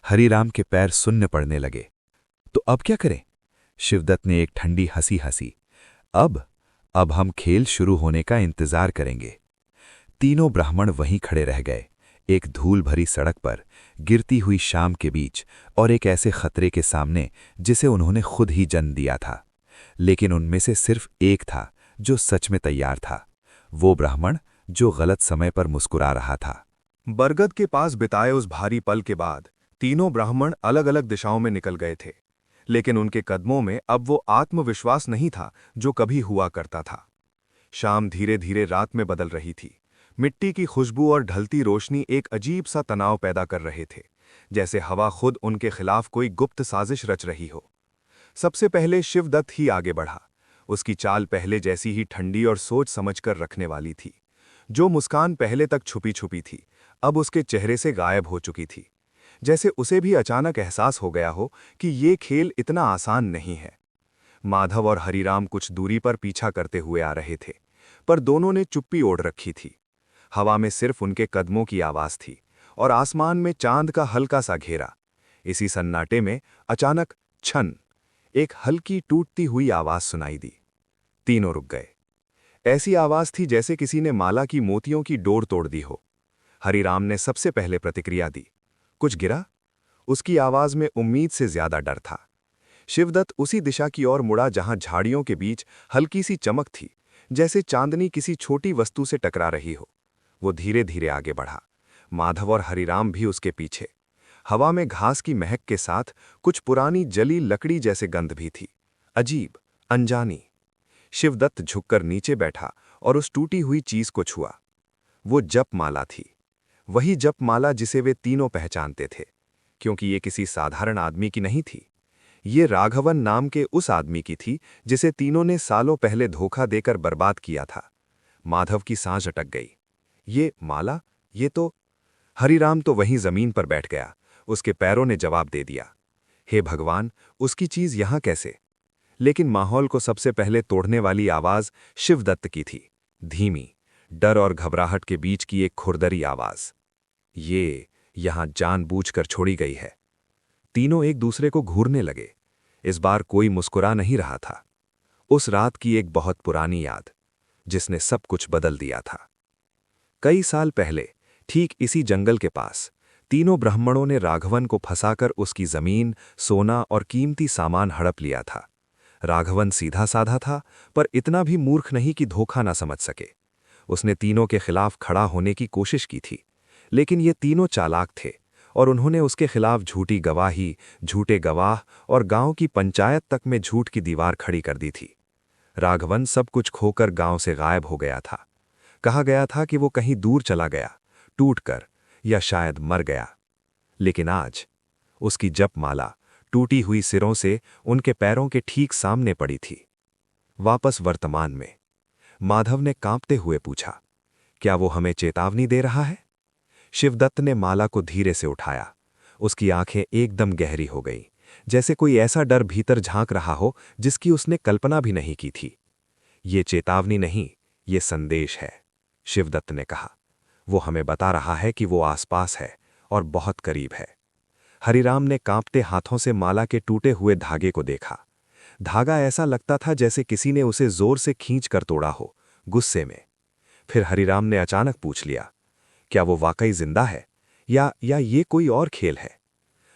हरीराम के पैर सुन्न पड़ने लगे। तो अब क्या करें? शिवदत्त ने एक ठंडी हंसी हंसी। अब हम खेल शुरू होने का इंतजार करेंगे। तीनों ब्राह्मण वहीं खड़े रह गए, एक धूल भरी सड़क पर, गिरती हुई शाम के बीच और एक ऐसे खतरे के सामने जिसे उन्होंने खुद ही जन्म दिया था। लेकिन उनमें से सिर्फ एक था जो सच में तैयार था, वो ब्राह्मण जो गलत समय पर मुस्कुरा रहा था। बरगद के पास बिताए उस भारी पल के बाद तीनों ब्राह्मण अलग अलग दिशाओं में निकल गए थे, लेकिन उनके कदमों में अब वो आत्मविश्वास नहीं था जो कभी हुआ करता था। शाम धीरे धीरे रात में बदल रही थी। मिट्टी की खुशबू और ढलती रोशनी एक अजीब सा तनाव पैदा कर रहे थे, जैसे हवा खुद उनके खिलाफ कोई गुप्त साजिश रच रही हो। सबसे पहले शिवदत्त ही आगे बढ़ा। उसकी चाल पहले जैसी ही ठंडी और सोच समझकर रखने वाली थी। जो मुस्कान पहले तक छुपी छुपी थी अब उसके चेहरे से गायब हो चुकी थी, जैसे उसे भी अचानक एहसास हो गया हो कि ये खेल इतना आसान नहीं है। माधव और हरीराम कुछ दूरी पर पीछा करते हुए आ रहे थे, पर दोनों ने चुप्पी ओढ़ रखी थी। हवा में सिर्फ उनके कदमों की आवाज थी और आसमान में चांद का हल्का सा घेरा। इसी सन्नाटे में अचानक छन एक हल्की टूटती हुई आवाज सुनाई दी। तीनों रुक गए। ऐसी आवाज थी जैसे किसी ने माला की मोतियों की डोर तोड़ दी हो। हरीराम ने सबसे पहले प्रतिक्रिया दी। कुछ गिरा? उसकी आवाज में उम्मीद से ज्यादा डर था। शिवदत्त उसी दिशा की ओर मुड़ा जहां झाड़ियों के बीच हल्की सी चमक थी, जैसे चांदनी किसी छोटी वस्तु से टकरा रही हो। वो धीरे धीरे आगे बढ़ा। माधव और हरीराम भी उसके पीछे। हवा में घास की महक के साथ कुछ पुरानी जली लकड़ी जैसे गंध भी थी, अजीब, अनजानी। शिवदत्त झुककर नीचे बैठा और उस टूटी हुई चीज को छुआ। वो जप माला थी, वही जप माला जिसे वे तीनों पहचानते थे, क्योंकि ये किसी साधारण आदमी की नहीं थी। ये राघवन नाम के उस आदमी की थी जिसे तीनों ने सालों पहले धोखा देकर बर्बाद किया था। माधव की सांस अटक गई। ये माला, ये तो। हरीराम तो वहीं जमीन पर बैठ गया। उसके पैरों ने जवाब दे दिया, हे भगवान, उसकी चीज यहां कैसे? लेकिन माहौल को सबसे पहले तोड़ने वाली आवाज शिवदत्त की थी, धीमी, डर और घबराहट के बीच की एक खुरदरी आवाज। ये यहां जानबूझकर छोड़ी गई है। तीनों एक दूसरे को घूरने लगे। इस बार कोई मुस्कुरा नहीं रहा था। उस रात की एक बहुत पुरानी याद, जिसने सब कुछ बदल दिया था। कई साल पहले ठीक इसी जंगल के पास तीनों ब्राह्मणों ने राघवन को फंसाकर उसकी जमीन, सोना और कीमती सामान हड़प लिया था। राघवन सीधा साधा था, पर इतना भी मूर्ख नहीं कि धोखा ना समझ सके। उसने तीनों के खिलाफ खड़ा होने की कोशिश की थी, लेकिन ये तीनों चालाक थे और उन्होंने उसके खिलाफ झूठी गवाही, झूठे गवाह और गांव की पंचायत तक में झूठ की दीवार खड़ी कर दी थी। राघवन सब कुछ खोकर गांव से गायब हो गया था। कहा गया था कि वो कहीं दूर चला गया, टूटकर, या शायद मर गया। लेकिन आज उसकी जपमाला टूटी हुई सिरों से उनके पैरों के ठीक सामने पड़ी थी। वापस वर्तमान में माधव ने कांपते हुए पूछा, क्या वो हमें चेतावनी दे रहा है? शिवदत्त ने माला को धीरे से उठाया। उसकी आंखें एकदम गहरी हो गईं, जैसे कोई ऐसा डर भीतर झांक रहा हो जिसकी उसने कल्पना भी नहीं की थी। ये चेतावनी नहीं, ये संदेश है, शिवदत्त ने कहा। वो हमें बता रहा है कि वो आसपास है और बहुत करीब है। हरिराम ने कांपते हाथों से माला के टूटे हुए धागे को देखा। धागा ऐसा लगता था जैसे किसी ने उसे जोर से खींच कर तोड़ा हो, गुस्से में। फिर हरिराम ने अचानक पूछ लिया, क्या वो वाकई जिंदा है या ये कोई और खेल है?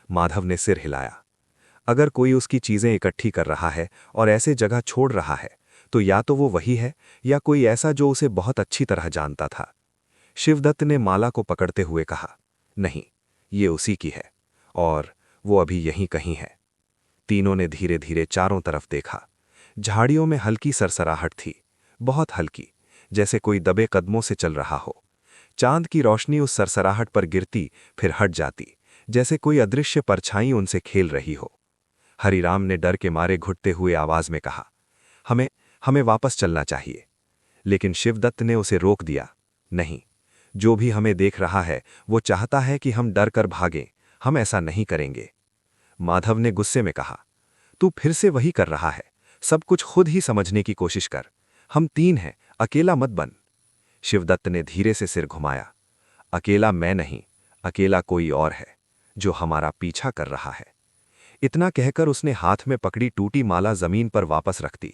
माधव ने सिर हिलाया। अगर कोई उसकी चीजें इकट्ठी कर रहा है और ऐसे जगह छोड़ रहा है, तो या तो वो वही है या कोई ऐसा जो उसे बहुत अच्छी तरह जानता था। शिवदत्त ने माला को पकड़ते हुए कहा, नहीं, ये उसी की है और वो अभी यहीं कहीं है। तीनों ने धीरे धीरे चारों तरफ देखा। झाड़ियों में हल्की सरसराहट थी, बहुत हल्की, जैसे कोई दबे कदमों से चल रहा हो। चांद की रोशनी उस सरसराहट पर गिरती, फिर हट जाती, जैसे कोई अदृश्य परछाई उनसे खेल रही हो। हरिराम ने डर के मारे घुटते हुए आवाज में कहा, हमें वापस चलना चाहिए। लेकिन शिवदत्त ने उसे रोक दिया। नहीं, जो भी हमें देख रहा है वो चाहता है कि हम डर कर भागें। हम ऐसा नहीं करेंगे। माधव ने गुस्से में कहा, तू फिर से वही कर रहा है। सब कुछ खुद ही समझने की कोशिश कर। हम तीन हैं, अकेला मत बन। शिवदत्त ने धीरे से सिर घुमाया। अकेला मैं नहीं, अकेला कोई और है जो हमारा पीछा कर रहा है। इतना कहकर उसने हाथ में पकड़ी टूटी माला जमीन पर वापस रख दी,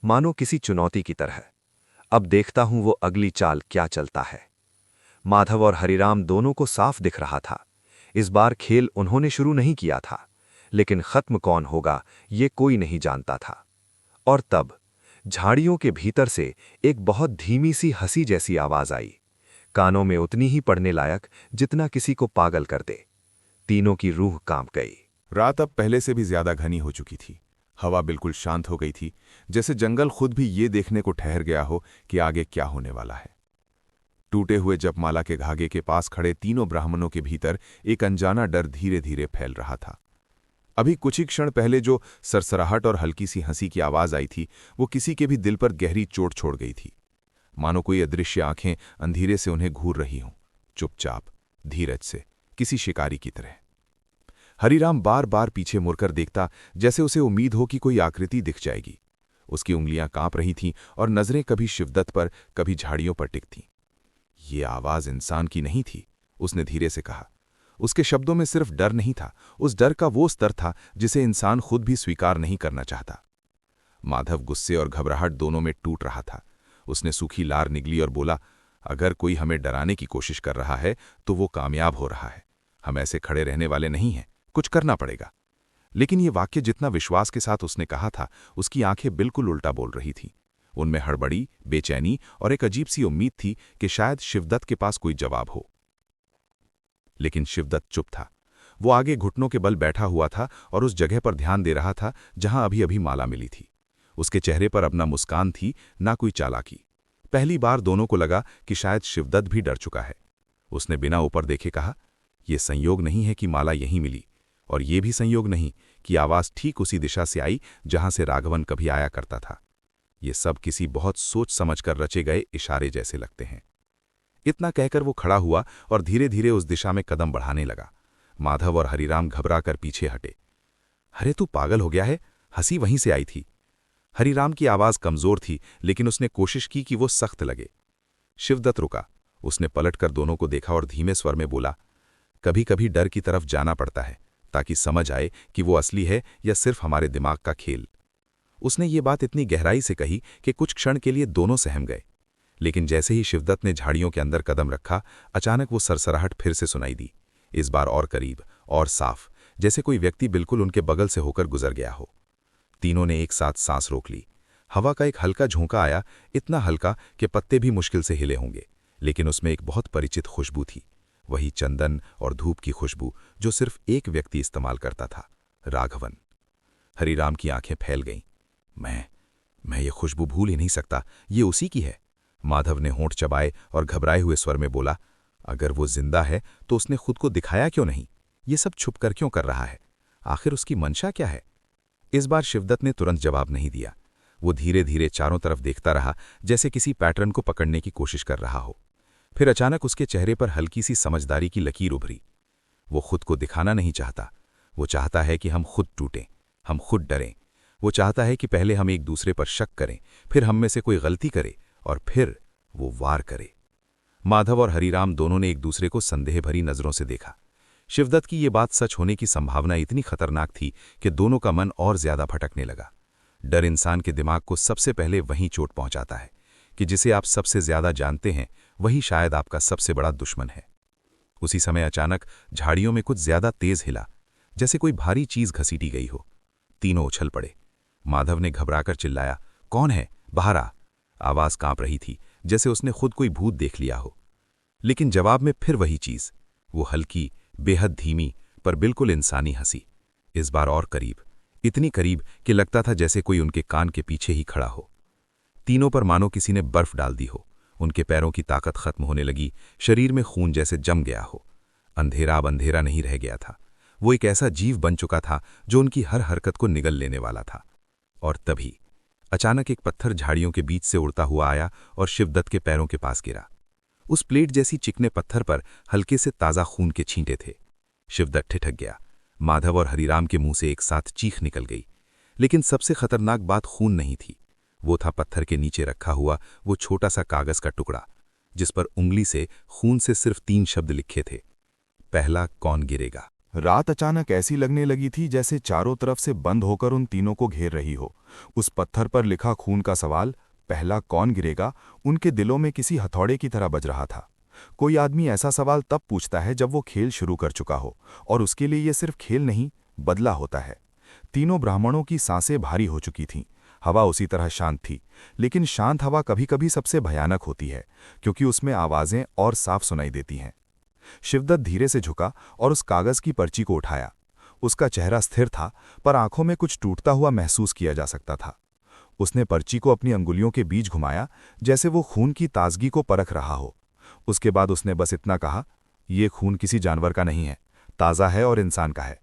मानो किसी चुनौती की तरह। अब देखता हूं वो अगली चाल क्या चलता है। माधव और हरिराम दोनों को साफ दिख रहा था। इस बार खेल उन्होंने शुरू नहीं किया था, लेकिन खत्म कौन होगा ये कोई नहीं जानता था। और तब झाड़ियों के भीतर से एक बहुत धीमी सी हंसी जैसी आवाज आई, कानों में उतनी ही पड़ने लायक जितना किसी को पागल कर दे। तीनों की रूह कांप गई। रात अब पहले से भी ज्यादा घनी हो चुकी थी। हवा बिल्कुल शांत हो गई थी, जैसे जंगल खुद भी ये देखने को ठहर गया हो कि आगे क्या होने वाला है। टूटे हुए जपमाला के धागे के पास खड़े तीनों ब्राह्मणों के भीतर एक अनजाना डर धीरे धीरे फैल रहा था। अभी कुछ ही क्षण पहले जो सरसराहट और हल्की सी हंसी की आवाज आई थी, वो किसी के भी दिल पर गहरी चोट छोड़ गई थी। मानो कोई अदृश्य आंखें अंधेरे से उन्हें घूर रही हों, चुपचाप, धीरज से, किसी शिकारी की तरह। हरिराम बार बार पीछे मुड़कर देखता, जैसे उसे उम्मीद हो कि कोई आकृति दिख जाएगी। उसकी उंगलियां कांप रही थीं और नजरें कभी शिवदत्त पर, कभी झाड़ियों पर टिकतीं। ये आवाज इंसान की नहीं थी, उसने धीरे से कहा। उसके शब्दों में सिर्फ डर नहीं था, उस डर का वो स्तर था जिसे इंसान खुद भी स्वीकार नहीं करना चाहता। माधव गुस्से और घबराहट दोनों में टूट रहा था। उसने सूखी लार निगली और बोला, अगर कोई हमें डराने की कोशिश कर रहा है तो वो कामयाब हो रहा है। हम ऐसे खड़े रहने वाले नहीं हैं, कुछ करना पड़ेगा। लेकिन ये वाक्य जितना विश्वास के साथ उसने कहा था, उसकी आंखें बिल्कुल उल्टा बोल रही थीं। उनमें हड़बड़ी, बेचैनी और एक अजीब सी उम्मीद थी कि शायद शिवदत्त के पास कोई जवाब हो। लेकिन शिवदत्त चुप था। वो आगे घुटनों के बल बैठा हुआ था और उस जगह पर ध्यान दे रहा था जहां अभी अभी माला मिली थी। उसके चेहरे पर अब ना मुस्कान थी, ना कोई चालाकी। पहली बार दोनों को लगा कि शायद शिवदत्त भी डर चुका है। उसने बिना ऊपर देखे कहा, यह संयोग नहीं है कि माला यहीं मिली, और यह भी संयोग नहीं कि आवाज ठीक उसी दिशा से आई जहां से राघवन कभी आया करता था। ये सब किसी बहुत सोच समझ कर रचे गए इशारे जैसे लगते हैं। इतना कहकर वो खड़ा हुआ और धीरे धीरे उस दिशा में कदम बढ़ाने लगा। माधव और हरिराम घबरा कर पीछे हटे। अरे तू पागल हो गया है, हंसी वहीं से आई थी। हरिराम की आवाज कमजोर थी, लेकिन उसने कोशिश की कि वो सख्त लगे। शिवदत्त रुका। उसने पलटकर दोनों को देखा और धीमे स्वर में बोला, कभी कभी डर की तरफ जाना पड़ता है ताकि समझ आए कि वो असली है या सिर्फ हमारे दिमाग का खेल। उसने ये बात इतनी गहराई से कही कि कुछ क्षण के लिए दोनों सहम गए। लेकिन जैसे ही शिवदत्त ने झाड़ियों के अंदर कदम रखा, अचानक वो सरसराहट फिर से सुनाई दी। इस बार और करीब और साफ, जैसे कोई व्यक्ति बिल्कुल उनके बगल से होकर गुजर गया हो। तीनों ने एक साथ सांस रोक ली। हवा का एक हल्का झोंका आया, इतना हल्का कि पत्ते भी मुश्किल से हिले होंगे, लेकिन उसमें एक बहुत परिचित खुशबू थी। वही चंदन और धूप की खुशबू जो सिर्फ एक व्यक्ति इस्तेमाल करता था, राघवन। हरिराम की आंखें फैल गईं। मैं ये खुशबू भूल ही नहीं सकता, ये उसी की है। माधव ने होंठ चबाए और घबराए हुए स्वर में बोला, अगर वो जिंदा है तो उसने खुद को दिखाया क्यों नहीं? ये सब छुप कर क्यों कर रहा है? आखिर उसकी मंशा क्या है? इस बार शिवदत्त ने तुरंत जवाब नहीं दिया। वो धीरे धीरे चारों तरफ देखता रहा, जैसे किसी पैटर्न को पकड़ने की कोशिश कर रहा हो। फिर अचानक उसके चेहरे पर हल्की सी समझदारी की लकीर उभरी। वो खुद को दिखाना नहीं चाहता। वो चाहता है कि हम खुद टूटें, हम खुद डरें। वो चाहता है कि पहले हम एक दूसरे पर शक करें, फिर हम में से कोई गलती करे और फिर वो वार करे। माधव और हरिराम दोनों ने एक दूसरे को संदेह भरी नजरों से देखा। शिवदत्त की ये बात सच होने की संभावना इतनी खतरनाक थी कि दोनों का मन और ज्यादा भटकने लगा। डर इंसान के दिमाग को सबसे पहले वहीं चोट पहुंचाता है कि जिसे आप सबसे ज्यादा जानते हैं वही शायद आपका सबसे बड़ा दुश्मन है। उसी समय अचानक झाड़ियों में कुछ ज्यादा तेज हिला, जैसे कोई भारी चीज घसीटी गई हो। तीनों उछल पड़े। माधव ने घबराकर चिल्लाया, कौन है? बाहर आ। आवाज कांप रही थी, जैसे उसने खुद कोई भूत देख लिया हो। लेकिन जवाब में फिर वही चीज, वो हल्की, बेहद धीमी पर बिल्कुल इंसानी हंसी। इस बार और करीब, इतनी करीब कि लगता था जैसे कोई उनके कान के पीछे ही खड़ा हो। तीनों पर मानो किसी ने बर्फ डाल दी हो। उनके पैरों की ताकत खत्म होने लगी, शरीर में खून जैसे जम गया हो। अंधेरा अब अंधेरा नहीं रह गया था। वो एक ऐसा जीव बन चुका था जो उनकी हर हरकत को निगल लेने वाला था। और तभी अचानक एक पत्थर झाड़ियों के बीच से उड़ता हुआ आया और शिवदत्त के पैरों के पास गिरा। उस प्लेट जैसी चिकने पत्थर पर हल्के से ताज़ा खून के छींटे थे। शिवदत्त ठिठक गया। माधव और हरिराम के मुंह से एक साथ चीख निकल गई। लेकिन सबसे खतरनाक बात खून नहीं थी, वो था पत्थर के नीचे रखा हुआ वो छोटा सा कागज का टुकड़ा, जिस पर उंगली से खून से सिर्फ 3 शब्द लिखे थे, पहला कौन गिरेगा। रात अचानक ऐसी लगने लगी थी जैसे चारों तरफ से बंद होकर उन तीनों को घेर रही हो। उस पत्थर पर लिखा खून का सवाल, पहला कौन गिरेगा, उनके दिलों में किसी हथौड़े की तरह बज रहा था। कोई आदमी ऐसा सवाल तब पूछता है जब वो खेल शुरू कर चुका हो, और उसके लिए ये सिर्फ खेल नहीं, बदला होता है। तीनों ब्राह्मणों की सांसें भारी हो चुकी थीं। हवा उसी तरह शांत थी, लेकिन शांत हवा कभी कभी सबसे भयानक होती है, क्योंकि उसमें आवाजें और साफ सुनाई देती हैं। शिवदत्त धीरे से झुका और उस कागज की पर्ची को उठाया। उसका चेहरा स्थिर था, पर आंखों में कुछ टूटता हुआ महसूस किया जा सकता था। उसने पर्ची को अपनी अंगुलियों के बीच घुमाया, जैसे वो खून की ताजगी को परख रहा हो। उसके बाद उसने बस इतना कहा, ये खून किसी जानवर का नहीं है, ताज़ा है और इंसान का है।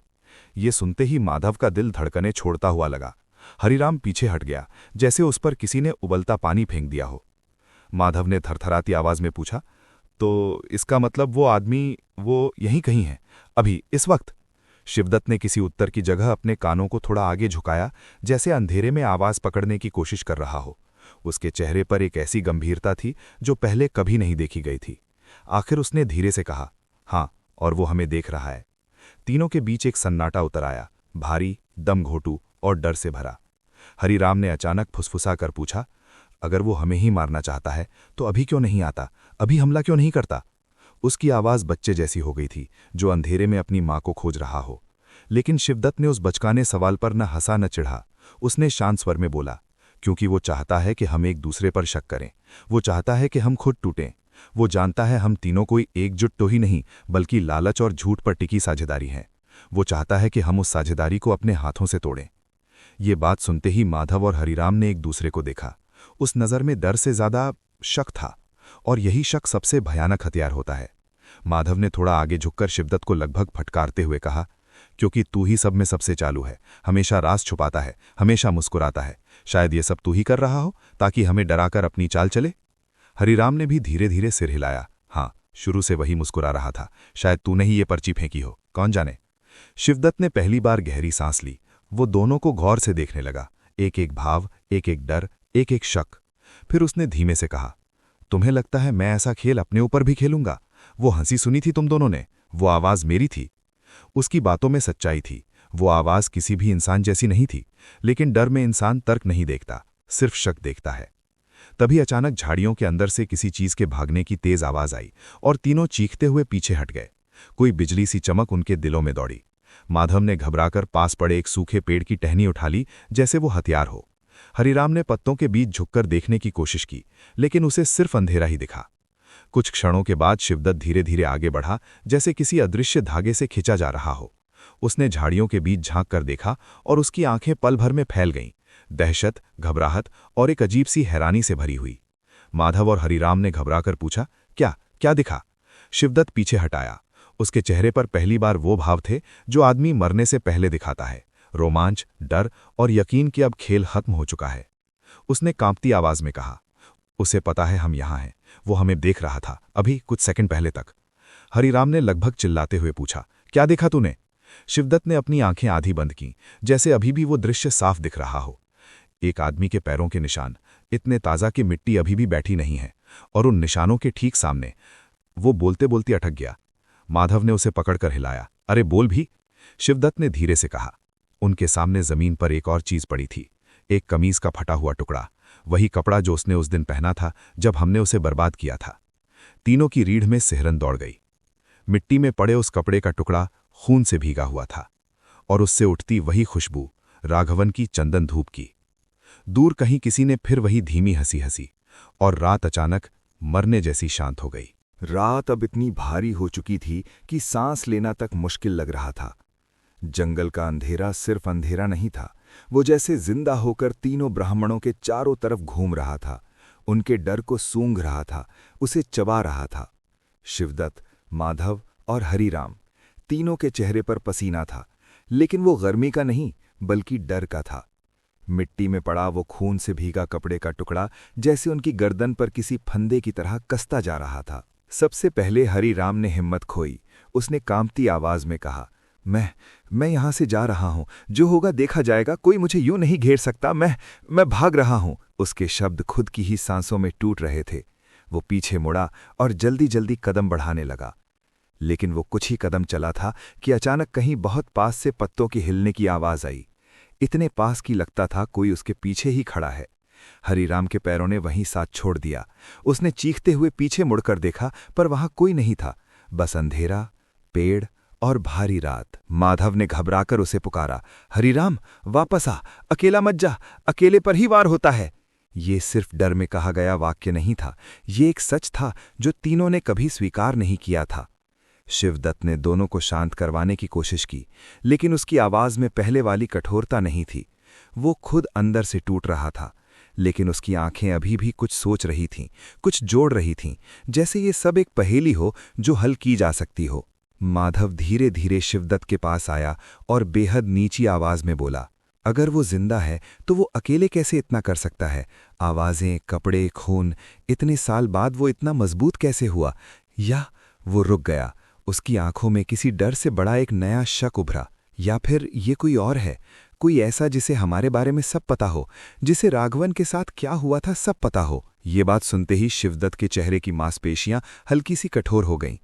ये सुनते ही माधव का दिल धड़कने छोड़ता हुआ लगा। हरिराम पीछे हट गया, जैसे उस पर किसी ने उबलता पानी फेंक दिया हो। माधव ने थरथराती आवाज में पूछा, तो इसका मतलब वो आदमी वो यहीं कहीं है, अभी इस वक्त? शिवदत्त ने किसी उत्तर की जगह अपने कानों को थोड़ा आगे झुकाया, जैसे अंधेरे में आवाज पकड़ने की कोशिश कर रहा हो। उसके चेहरे पर एक ऐसी गंभीरता थी जो पहले कभी नहीं देखी गई थी। आखिर उसने धीरे से कहा, हाँ, और वो हमें देख रहा है। तीनों के बीच एक सन्नाटा उतर आया, भारी, दम घोटू और डर से भरा। हरिराम ने अचानक फुसफुसा कर पूछा, अगर वो हमें ही मारना चाहता है तो अभी क्यों नहीं आता, अभी हमला क्यों नहीं करता? उसकी आवाज बच्चे जैसी हो गई थी, जो अंधेरे में अपनी मां को खोज रहा हो। लेकिन शिवदत्त ने उस बचकाने सवाल पर न हंसा न चिढ़ा। उसने शांत स्वर में बोला, क्योंकि वो चाहता है कि हम एक दूसरे पर शक करें। वो चाहता है कि हम खुद टूटें। वो जानता है हम तीनों कोई एकजुट तो ही नहीं, बल्कि लालच और झूठ पर टिकी साझेदारी है। वो चाहता है कि हम उस साझेदारी को अपने हाथों से तोड़ें। ये बात सुनते ही माधव और हरिराम ने एक दूसरे को देखा। उस नज़र में डर से ज्यादा शक था, और यही शक सबसे भयानक हथियार होता है। माधव ने थोड़ा आगे झुककर शिवदत्त को लगभग फटकारते हुए कहा, क्योंकि तू ही सब में सबसे चालू है, हमेशा राज छुपाता है, हमेशा मुस्कुराता है। शायद ये सब तू ही कर रहा हो ताकि हमें डराकर अपनी चाल चले। हरिराम ने भी धीरे धीरे सिर हिलाया। हाँ, शुरू से वही मुस्कुरा रहा था। शायद तूने ही ये पर्ची फेंकी हो, कौन जाने। शिवदत्त ने पहली बार गहरी सांस ली। वो दोनों को गौर से देखने लगा, एक एक भाव, एक एक डर, एक एक शक। फिर उसने धीमे से कहा, तुम्हें लगता है मैं ऐसा खेल अपने ऊपर भी खेलूंगा? वो हंसी सुनी थी तुम दोनों ने, वो आवाज मेरी थी। उसकी बातों में सच्चाई थी। वो आवाज किसी भी इंसान जैसी नहीं थी, लेकिन डर में इंसान तर्क नहीं देखता, सिर्फ शक देखता है। तभी अचानक झाड़ियों के अंदर से किसी चीज के भागने की तेज आवाज आई और तीनों चीखते हुए पीछे हट गए। कोई बिजली सी चमक उनके दिलों में दौड़ी। माधव ने घबराकर पास पड़े एक सूखे पेड़ की टहनी उठा ली, जैसे वो हथियार हो। हरिराम ने पत्तों के बीच झुककर देखने की कोशिश की, लेकिन उसे सिर्फ अंधेरा ही दिखा। कुछ क्षणों के बाद शिवदत्त धीरे धीरे आगे बढ़ा, जैसे किसी अदृश्य धागे से खिंचा जा रहा हो। उसने झाड़ियों के बीच झांक कर देखा और उसकी आंखें पल भर में फैल गईं, दहशत, घबराहट और एक अजीब सी हैरानी से भरी हुई। माधव और हरिराम ने घबराकर पूछा, क्या क्या दिखा? शिवदत्त पीछे हटाया। उसके चेहरे पर पहली बार वो भाव थे जो आदमी मरने से पहले दिखाता है, रोमांच, डर और यकीन कि अब खेल खत्म हो चुका है। उसने कांपती आवाज में कहा, उसे पता है हम यहाँ हैं, वो हमें देख रहा था, अभी कुछ सेकंड पहले तक। हरिराम ने लगभग चिल्लाते हुए पूछा, क्या देखा तूने? शिवदत्त ने अपनी आंखें आधी बंद की, जैसे अभी भी वो दृश्य साफ दिख रहा हो। एक आदमी के पैरों के निशान, इतने ताज़ा कि मिट्टी अभी भी बैठी नहीं है, और उन निशानों के ठीक सामने। वो बोलते बोलते अटक गया। माधव ने उसे पकड़कर हिलाया। अरे बोल भी, शिवदत्त ने धीरे से कहा। उनके सामने जमीन पर एक और चीज पड़ी थी, एक कमीज का फटा हुआ टुकड़ा, वही कपड़ा जो उसने उस दिन पहना था जब हमने उसे बर्बाद किया था। तीनों की रीढ़ में सिहरन दौड़ गई। मिट्टी में पड़े उस कपड़े का टुकड़ा खून से भीगा हुआ था, और उससे उठती वही खुशबू, राघवन की चंदन धूप की। दूर कहीं किसी ने फिर वही धीमी हंसी हंसी, और रात अचानक मरने जैसी शांत हो गई। रात अब इतनी भारी हो चुकी थी कि सांस लेना तक मुश्किल लग रहा था। जंगल का अंधेरा सिर्फ अंधेरा नहीं था, वो जैसे जिंदा होकर तीनों ब्राह्मणों के चारों तरफ घूम रहा था, उनके डर को सूंघ रहा था, उसे चबा रहा था। शिवदत्त, माधव और हरिराम, तीनों के चेहरे पर पसीना था, लेकिन वो गर्मी का नहीं बल्कि डर का था। मिट्टी में पड़ा वो खून से भीगा कपड़े का टुकड़ा जैसे उनकी गर्दन पर किसी फंदे की तरह कसता जा रहा था। सबसे पहले हरिराम ने हिम्मत खोई। उसने कांपती आवाज में कहा, मैं यहां से जा रहा हूं, जो होगा देखा जाएगा, कोई मुझे यूं नहीं घेर सकता, मैं भाग रहा हूं। उसके शब्द खुद की ही सांसों में टूट रहे थे। वो पीछे मुड़ा और जल्दी जल्दी कदम बढ़ाने लगा, लेकिन वो कुछ ही कदम चला था कि अचानक कहीं बहुत पास से पत्तों की हिलने की आवाज आई, इतने पास की लगता था कोई उसके पीछे ही खड़ा है। हरिराम के पैरों ने वहीं साथ छोड़ दिया। उसने चीखते हुए पीछे मुड़कर देखा, पर वहां कोई नहीं था, बस अंधेरा, पेड़ और भारी रात। माधव ने घबराकर उसे पुकारा, हरिराम वापस आ, अकेला मत जा, अकेले पर ही वार होता है। ये सिर्फ डर में कहा गया वाक्य नहीं था, ये एक सच था जो तीनों ने कभी स्वीकार नहीं किया था। शिवदत्त ने दोनों को शांत करवाने की कोशिश की, लेकिन उसकी आवाज में पहले वाली कठोरता नहीं थी। वो खुद अंदर से टूट रहा था, लेकिन उसकी आंखें अभी भी कुछ सोच रही थीं, कुछ जोड़ रही थीं, जैसे ये सब एक पहेली हो जो हल की जा सकती हो। माधव धीरे धीरे शिवदत्त के पास आया और बेहद नीची आवाज में बोला, अगर वो जिंदा है तो वो अकेले कैसे इतना कर सकता है? आवाजें, कपड़े, खून, इतने साल बाद वो इतना मजबूत कैसे हुआ? या वो रुक गया। उसकी आंखों में किसी डर से बड़ा एक नया शक उभरा। या फिर ये कोई और है, कोई ऐसा जिसे हमारे बारे में सब पता हो, जिसे राघवन के साथ क्या हुआ था सब पता हो। ये बात सुनते ही शिवदत्त के चेहरे की मांसपेशियां हल्की सी कठोर हो गईं।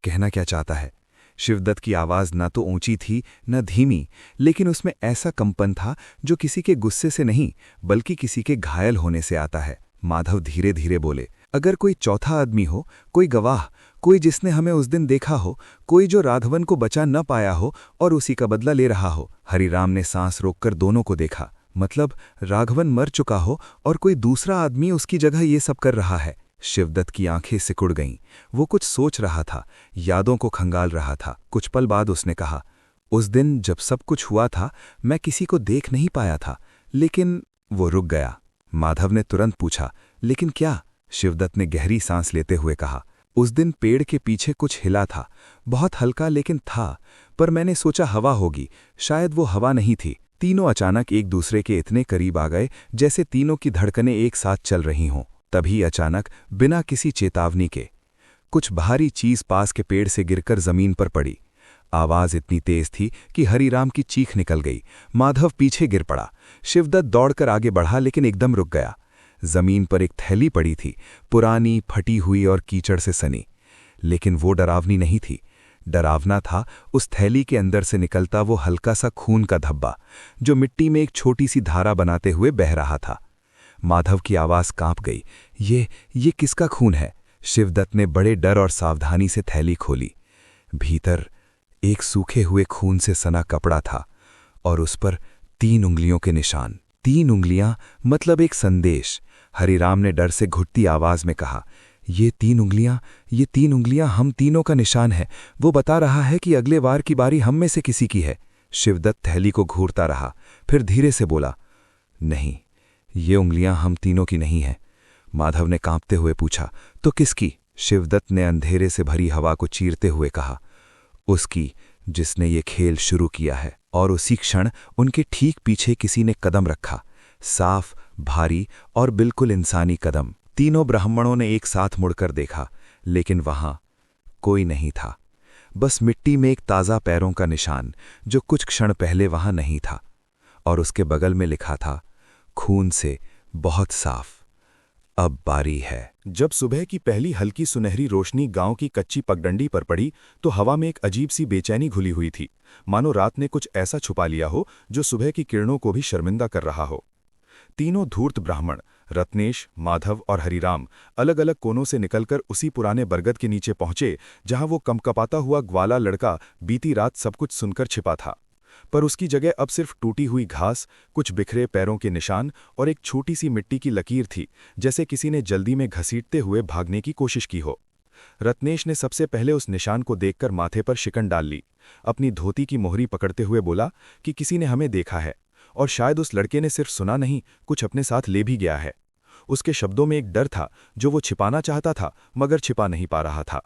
कहना क्या चाहता है? शिवदत्त की आवाज न तो ऊंची थी न धीमी, लेकिन उसमें ऐसा कंपन था जो किसी के गुस्से से नहीं बल्कि किसी के घायल होने से आता है। माधव धीरे धीरे बोले, अगर कोई चौथा आदमी हो, कोई गवाह, कोई जिसने हमें उस दिन देखा हो, कोई जो राघवन को बचा न पाया हो और उसी का बदला ले रहा हो। हरिराम ने सांस रोककर दोनों को देखा, मतलब राघवन मर चुका हो और कोई दूसरा आदमी उसकी जगह ये सब कर रहा है। शिवदत्त की आंखें सिकुड़ गईं। वो कुछ सोच रहा था, यादों को खंगाल रहा था। कुछ पल बाद उसने कहा, उस दिन जब सब कुछ हुआ था मैं किसी को देख नहीं पाया था, लेकिन वो रुक गया। माधव ने तुरंत पूछा, लेकिन क्या? शिवदत्त ने गहरी सांस लेते हुए कहा, उस दिन पेड़ के पीछे कुछ हिला था, बहुत हल्का लेकिन था, पर मैंने सोचा हवा होगी, शायद वो हवा नहीं थी। तीनों अचानक एक दूसरे के इतने करीब आ गए जैसे तीनों की धड़कनें एक साथ चल रही हों। तभी अचानक बिना किसी चेतावनी के कुछ भारी चीज पास के पेड़ से गिरकर जमीन पर पड़ी। आवाज इतनी तेज थी कि हरिराम की चीख निकल गई। माधव पीछे गिर पड़ा। शिवदत्त दौड़कर आगे बढ़ा, लेकिन एकदम रुक गया। जमीन पर एक थैली पड़ी थी, पुरानी, फटी हुई और कीचड़ से सनी। लेकिन वो डरावनी नहीं थी। डरावना था उस थैली के अंदर से निकलता वो हल्का सा खून का धब्बा, जो मिट्टी में एक छोटी सी धारा बनाते हुए बह रहा था। माधव की आवाज कांप गई। ये किसका खून है? शिवदत्त ने बड़े डर और सावधानी से थैली खोली। भीतर एक सूखे हुए खून से सना कपड़ा था और उस पर 3 उंगलियों के निशान। 3 उंगलियां मतलब एक संदेश। हरिराम ने डर से घुटती आवाज में कहा, ये 3 उंगलियां हम तीनों का निशान है। वो बता रहा है कि अगले वार की बारी हम में से किसी की है। शिवदत्त थैली को घूरता रहा, फिर धीरे से बोला, नहीं, ये उंगलियां हम तीनों की नहीं हैं। माधव ने कांपते हुए पूछा, तो किसकी? शिवदत्त ने अंधेरे से भरी हवा को चीरते हुए कहा, उसकी जिसने ये खेल शुरू किया है। और उसी क्षण उनके ठीक पीछे किसी ने कदम रखा, साफ, भारी और बिल्कुल इंसानी कदम। तीनों ब्राह्मणों ने एक साथ मुड़कर देखा, लेकिन वहां कोई नहीं था। बस मिट्टी में एक ताज़ा पैरों का निशान, जो कुछ क्षण पहले वहां नहीं था। और उसके बगल में लिखा था, खून से बहुत साफ, अब बारी है। जब सुबह की पहली हल्की सुनहरी रोशनी गांव की कच्ची पगडंडी पर पड़ी तो हवा में एक अजीब सी बेचैनी घुली हुई थी, मानो रात ने कुछ ऐसा छुपा लिया हो जो सुबह की किरणों को भी शर्मिंदा कर रहा हो। तीनों धूर्त ब्राह्मण, रत्नेश, माधव और हरिराम, अलग अलग कोनों से निकलकर उसी पुराने बरगद के नीचे पहुंचे जहां वो कमकपाता हुआ ग्वाला लड़का बीती रात सब कुछ सुनकर छिपा था। पर उसकी जगह अब सिर्फ टूटी हुई घास, कुछ बिखरे पैरों के निशान और एक छोटी सी मिट्टी की लकीर थी, जैसे किसी ने जल्दी में घसीटते हुए भागने की कोशिश की हो। रत्नेश ने सबसे पहले उस निशान को देखकर माथे पर शिकन डाल ली। अपनी धोती की मोहरी पकड़ते हुए बोला कि किसी ने हमें देखा है, और शायद उस लड़के ने सिर्फ सुना नहीं, कुछ अपने साथ ले भी गया है। उसके शब्दों में एक डर था जो वो छिपाना चाहता था, मगर छिपा नहीं पा रहा था।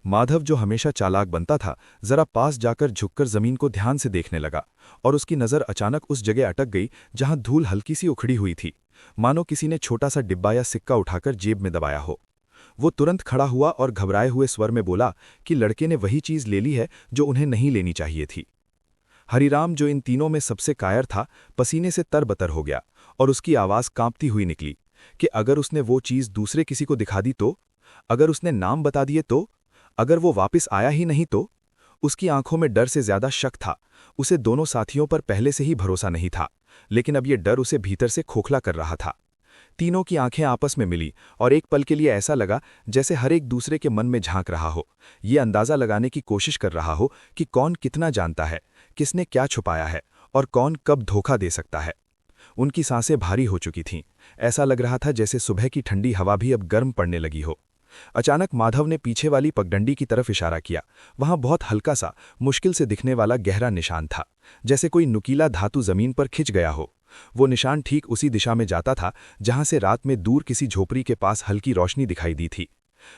माधव, जो हमेशा चालाक बनता था, जरा पास जाकर झुककर जमीन को ध्यान से देखने लगा, और उसकी नजर अचानक उस जगह अटक गई जहां धूल हल्की सी उखड़ी हुई थी, मानो किसी ने छोटा सा डिब्बा या सिक्का उठाकर जेब में दबाया हो। वो तुरंत खड़ा हुआ और घबराए हुए स्वर में बोला कि लड़के ने वही चीज ले ली है जो उन्हें नहीं लेनी चाहिए थी। हरिराम, जो इन तीनों में सबसे कायर था, पसीने से तरबतर हो गया, और उसकी आवाज कांपती हुई निकली कि अगर उसने वो चीज दूसरे किसी को दिखा दी तो, अगर उसने नाम बता दिए तो, अगर वो वापस आया ही नहीं तो। उसकी आंखों में डर से ज्यादा शक था। उसे दोनों साथियों पर पहले से ही भरोसा नहीं था, लेकिन अब ये डर उसे भीतर से खोखला कर रहा था। तीनों की आंखें आपस में मिली, और एक पल के लिए ऐसा लगा जैसे हर एक दूसरे के मन में झांक रहा हो, ये अंदाजा लगाने की कोशिश कर रहा हो कि कौन कितना जानता है, किसने क्या छुपाया है, और कौन कब धोखा दे सकता है। उनकी सांसें भारी हो चुकी थीं। ऐसा लग रहा था जैसे सुबह की ठंडी हवा भी अब गर्म पड़ने लगी हो। अचानक माधव ने पीछे वाली पगडंडी की तरफ इशारा किया। वहां बहुत हल्का सा, मुश्किल से दिखने वाला गहरा निशान था, जैसे कोई नुकीला धातु जमीन पर खिंच गया हो। वो निशान ठीक उसी दिशा में जाता था जहां से रात में दूर किसी झोपड़ी के पास हल्की रोशनी दिखाई दी थी।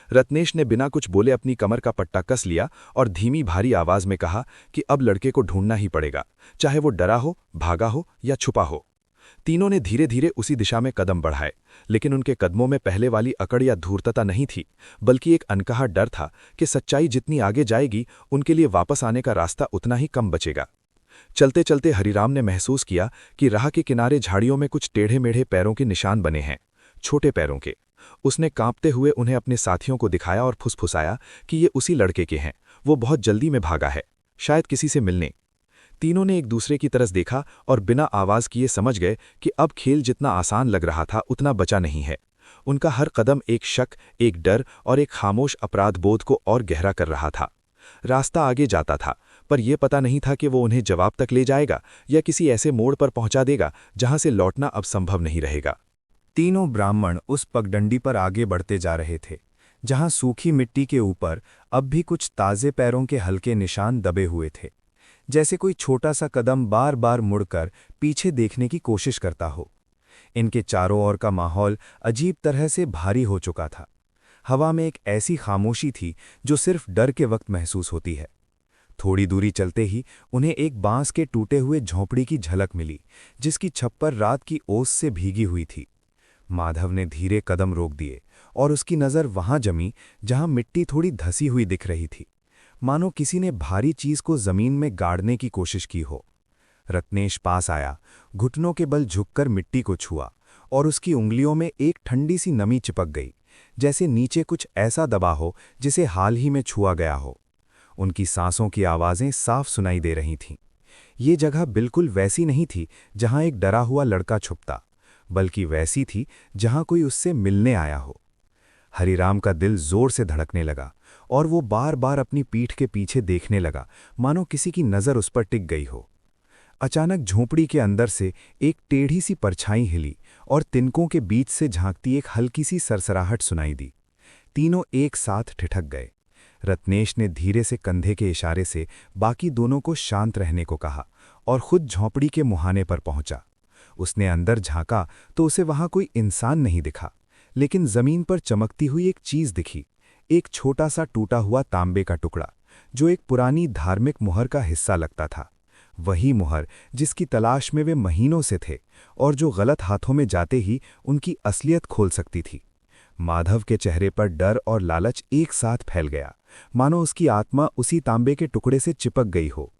रत्नेश ने बिना कुछ बोले अपनी कमर का पट्टा कस लिया और धीमी भारी आवाज में कहा कि अब लड़के को ढूंढना ही पड़ेगा, चाहे वो डरा हो, भागा हो या छुपा हो। तीनों ने धीरे धीरे उसी दिशा में कदम बढ़ाए, लेकिन उनके कदमों में पहले वाली अकड़ या धूर्तता नहीं थी, बल्कि एक अनकहा डर था कि सच्चाई जितनी आगे जाएगी, उनके लिए वापस आने का रास्ता उतना ही कम बचेगा। चलते चलते हरिराम ने महसूस किया कि राह के किनारे झाड़ियों में कुछ टेढ़े मेढ़े पैरों के निशान बने हैं, छोटे पैरों के। उसने कांपते हुए उन्हें अपने साथियों को दिखाया और फुसफुसाया कि ये उसी लड़के के हैं, वो बहुत जल्दी में भागा है, शायद किसी से मिलने। तीनों ने एक दूसरे की तरफ देखा और बिना आवाज किए समझ गए कि अब खेल जितना आसान लग रहा था उतना बचा नहीं है। उनका हर कदम एक शक, एक डर और एक खामोश अपराध बोध को और गहरा कर रहा था। रास्ता आगे जाता था, पर यह पता नहीं था कि वो उन्हें जवाब तक ले जाएगा या किसी ऐसे मोड़ पर पहुंचा देगा जहां से लौटना अब संभव नहीं रहेगा। तीनों ब्राह्मण उस पगडंडी पर आगे बढ़ते जा रहे थे, जहां सूखी मिट्टी के ऊपर अब भी कुछ ताजे पैरों के हल्के निशान दबे हुए थे, जैसे कोई छोटा सा कदम बार बार मुड़कर पीछे देखने की कोशिश करता हो। इनके चारों ओर का माहौल अजीब तरह से भारी हो चुका था। हवा में एक ऐसी खामोशी थी जो सिर्फ डर के वक्त महसूस होती है। थोड़ी दूरी चलते ही उन्हें एक बांस के टूटे हुए झोंपड़ी की झलक मिली, जिसकी छप्पर रात की ओस से भीगी हुई थी। माधव ने धीरे कदम रोक दिए और उसकी नज़र वहां जमी जहां मिट्टी थोड़ी धसी हुई दिख रही थी, मानो किसी ने भारी चीज को जमीन में गाड़ने की कोशिश की हो। रत्नेश पास आया, घुटनों के बल झुककर मिट्टी को छुआ, और उसकी उंगलियों में एक ठंडी सी नमी चिपक गई, जैसे नीचे कुछ ऐसा दबा हो जिसे हाल ही में छुआ गया हो। उनकी सांसों की आवाजें साफ सुनाई दे रही थीं। ये जगह बिल्कुल वैसी नहीं थी जहां एक डरा हुआ लड़का छुपता, बल्कि वैसी थी जहां कोई उससे मिलने आया हो। हरिराम का दिल जोर से धड़कने लगा और वो बार बार अपनी पीठ के पीछे देखने लगा, मानो किसी की नज़र उस पर टिक गई हो। अचानक झोंपड़ी के अंदर से एक टेढ़ी सी परछाई हिली और तिनकों के बीच से झांकती एक हल्की सी सरसराहट सुनाई दी। तीनों एक साथ ठिठक गए। रत्नेश ने धीरे से कंधे के इशारे से बाकी दोनों को शांत रहने को कहा और खुद झोंपड़ी के मुहाने पर पहुंचा। उसने अंदर झांका तो उसे वहां कोई इंसान नहीं दिखा, लेकिन जमीन पर चमकती हुई एक चीज दिखी, एक छोटा सा टूटा हुआ तांबे का टुकड़ा, जो एक पुरानी धार्मिक मुहर का हिस्सा लगता था। वही मुहर जिसकी तलाश में वे महीनों से थे और जो गलत हाथों में जाते ही उनकी असलियत खोल सकती थी। माधव के चेहरे पर डर और लालच एक साथ फैल गया, मानो उसकी आत्मा उसी तांबे के टुकड़े से चिपक गई हो।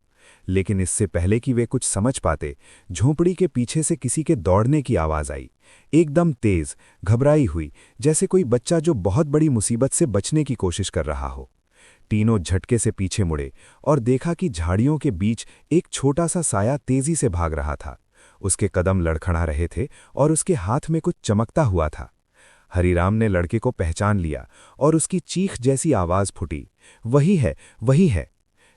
लेकिन इससे पहले कि वे कुछ समझ पाते, झोंपड़ी के पीछे से किसी के दौड़ने की आवाज आई, एकदम तेज, घबराई हुई, जैसे कोई बच्चा जो बहुत बड़ी मुसीबत से बचने की कोशिश कर रहा हो। तीनों झटके से पीछे मुड़े और देखा कि झाड़ियों के बीच एक छोटा सा साया तेजी से भाग रहा था। उसके कदम लड़खड़ा रहे थे और उसके हाथ में कुछ चमकता हुआ था। हरीराम ने लड़के को पहचान लिया और उसकी चीख जैसी आवाज फूटी, वही है, वही है।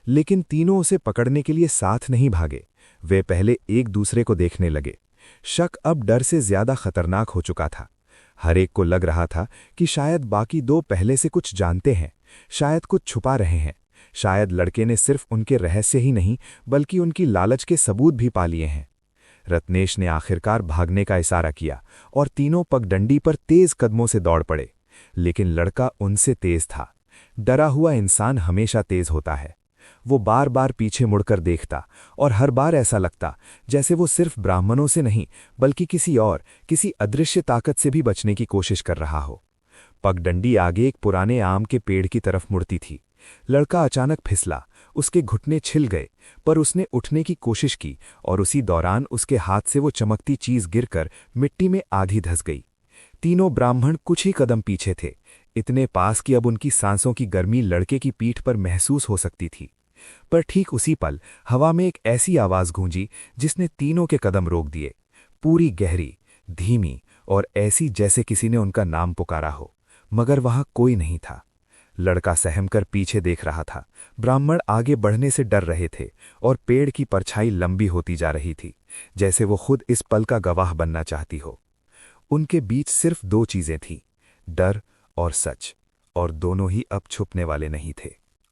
लेकिन तीनों उसे पकड़ने के लिए साथ नहीं भागे, वे पहले एक दूसरे को देखने लगे। शक अब डर से ज्यादा खतरनाक हो चुका था। हर एक को लग रहा था कि शायद बाकी दो पहले से कुछ जानते हैं, शायद कुछ छुपा रहे हैं, शायद लड़के ने सिर्फ उनके रहस्य ही नहीं बल्कि उनकी लालच के सबूत भी पा लिए हैं। रत्नेश ने आखिरकार भागने का इशारा किया और तीनों पगडंडी पर तेज कदमों से दौड़ पड़े, लेकिन लड़का उनसे तेज था। डरा हुआ इंसान हमेशा तेज होता है। वो बार बार पीछे मुड़कर देखता और हर बार ऐसा लगता जैसे वो सिर्फ ब्राह्मणों से नहीं बल्कि किसी अदृश्य ताकत से भी बचने की कोशिश कर रहा हो। पगडंडी आगे एक पुराने आम के पेड़ की तरफ मुड़ती थी। लड़का अचानक फिसला, उसके घुटने छिल गए, पर उसने उठने की कोशिश की और उसी दौरान उसके हाथ से वो चमकती चीज गिरकर मिट्टी में आधी धंस गई। तीनों ब्राह्मण कुछ ही कदम पीछे थे, इतने पास कि अब उनकी सांसों की गर्मी लड़के की पीठ पर महसूस हो सकती थी। पर ठीक उसी पल हवा में एक ऐसी आवाज गूंजी जिसने तीनों के कदम रोक दिए, पूरी गहरी, धीमी और ऐसी जैसे किसी ने उनका नाम पुकारा हो, मगर वहां कोई नहीं था। लड़का सहमकर पीछे देख रहा था। ब्राह्मण आगे बढ़ने से डर रहे थे और पेड़ की परछाई लंबी होती जा रही थी, जैसे वो खुद इस पल का गवाह बनना चाहती हो। उनके बीच सिर्फ दो चीजें थीं, डर और सच, और दोनों ही अब छुपने वाले नहीं थे।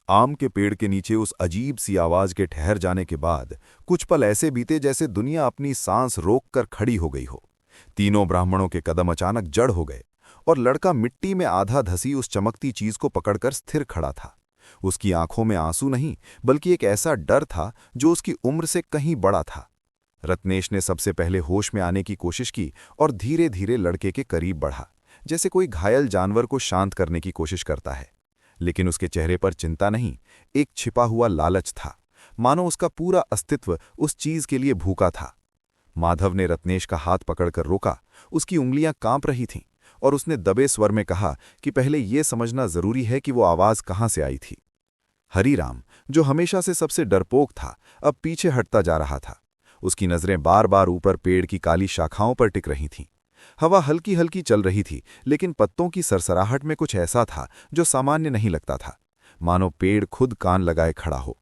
आम के पेड़ के नीचे उस अजीब सी आवाज के ठहर जाने के बाद कुछ पल ऐसे बीते जैसे दुनिया अपनी सांस रोककर खड़ी हो गई हो। तीनों ब्राह्मणों के कदम अचानक जड़ हो गए और लड़का मिट्टी में आधा धसी उस चमकती चीज को पकड़कर स्थिर खड़ा था। उसकी आंखों में आंसू नहीं बल्कि एक ऐसा डर था जो उसकी उम्र से कहीं बड़ा था। रत्नेश ने सबसे पहले होश में आने की कोशिश की और धीरे धीरे लड़के के करीब बढ़ा, जैसे कोई घायल जानवर को शांत करने की कोशिश करता है। लेकिन उसके चेहरे पर चिंता नहीं, एक छिपा हुआ लालच था, मानो उसका पूरा अस्तित्व उस चीज के लिए भूखा था। माधव ने रत्नेश का हाथ पकड़कर रोका, उसकी उंगलियां कांप रही थीं और उसने दबे स्वर में कहा कि पहले यह समझना जरूरी है कि वो आवाज कहां से आई थी। हरीराम, जो हमेशा से सबसे डरपोक था, अब पीछे हटता जा रहा था। उसकी नजरें बार बार ऊपर पेड़ की काली शाखाओं पर टिक रही थीं। हवा हल्की हल्की चल रही थी, लेकिन पत्तों की सरसराहट में कुछ ऐसा था जो सामान्य नहीं लगता था, मानो पेड़ खुद कान लगाए खड़ा हो।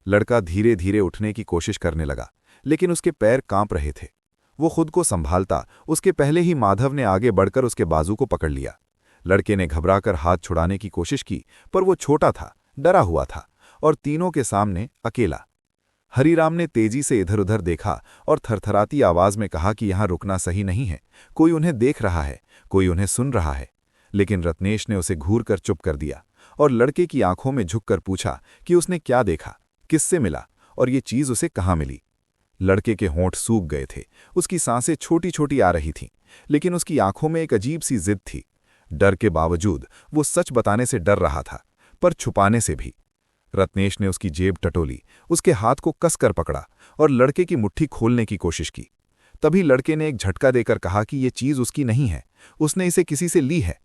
लड़का धीरे धीरे उठने की कोशिश करने लगा, लेकिन उसके पैर कांप रहे थे। वो खुद को संभालता उसके पहले ही माधव ने आगे बढ़कर उसके बाजू को पकड़ लिया। लड़के ने घबराकर हाथ छुड़ाने की कोशिश की, पर वो छोटा था, डरा हुआ था और तीनों के सामने अकेला। हरीराम ने तेजी से इधर उधर देखा और थरथराती आवाज में कहा कि यहां रुकना सही नहीं है, कोई उन्हें देख रहा है, कोई उन्हें सुन रहा है। लेकिन रत्नेश ने उसे घूर कर चुप कर दिया और लड़के की आंखों में झुककर पूछा कि उसने क्या देखा, किससे मिला और ये चीज उसे कहाँ मिली। लड़के के होंठ सूख गए थे, उसकी सांसें छोटी छोटी आ रही थीं, लेकिन उसकी आंखों में एक अजीब सी जिद थी। डर के बावजूद वो सच बताने से डर रहा था, पर छुपाने से भी। रत्नेश ने उसकी जेब टटोली, उसके हाथ को कसकर पकड़ा और लड़के की मुट्ठी खोलने की कोशिश की। तभी लड़के ने एक झटका देकर कहा कि ये चीज उसकी नहीं है, उसने इसे किसी से ली है।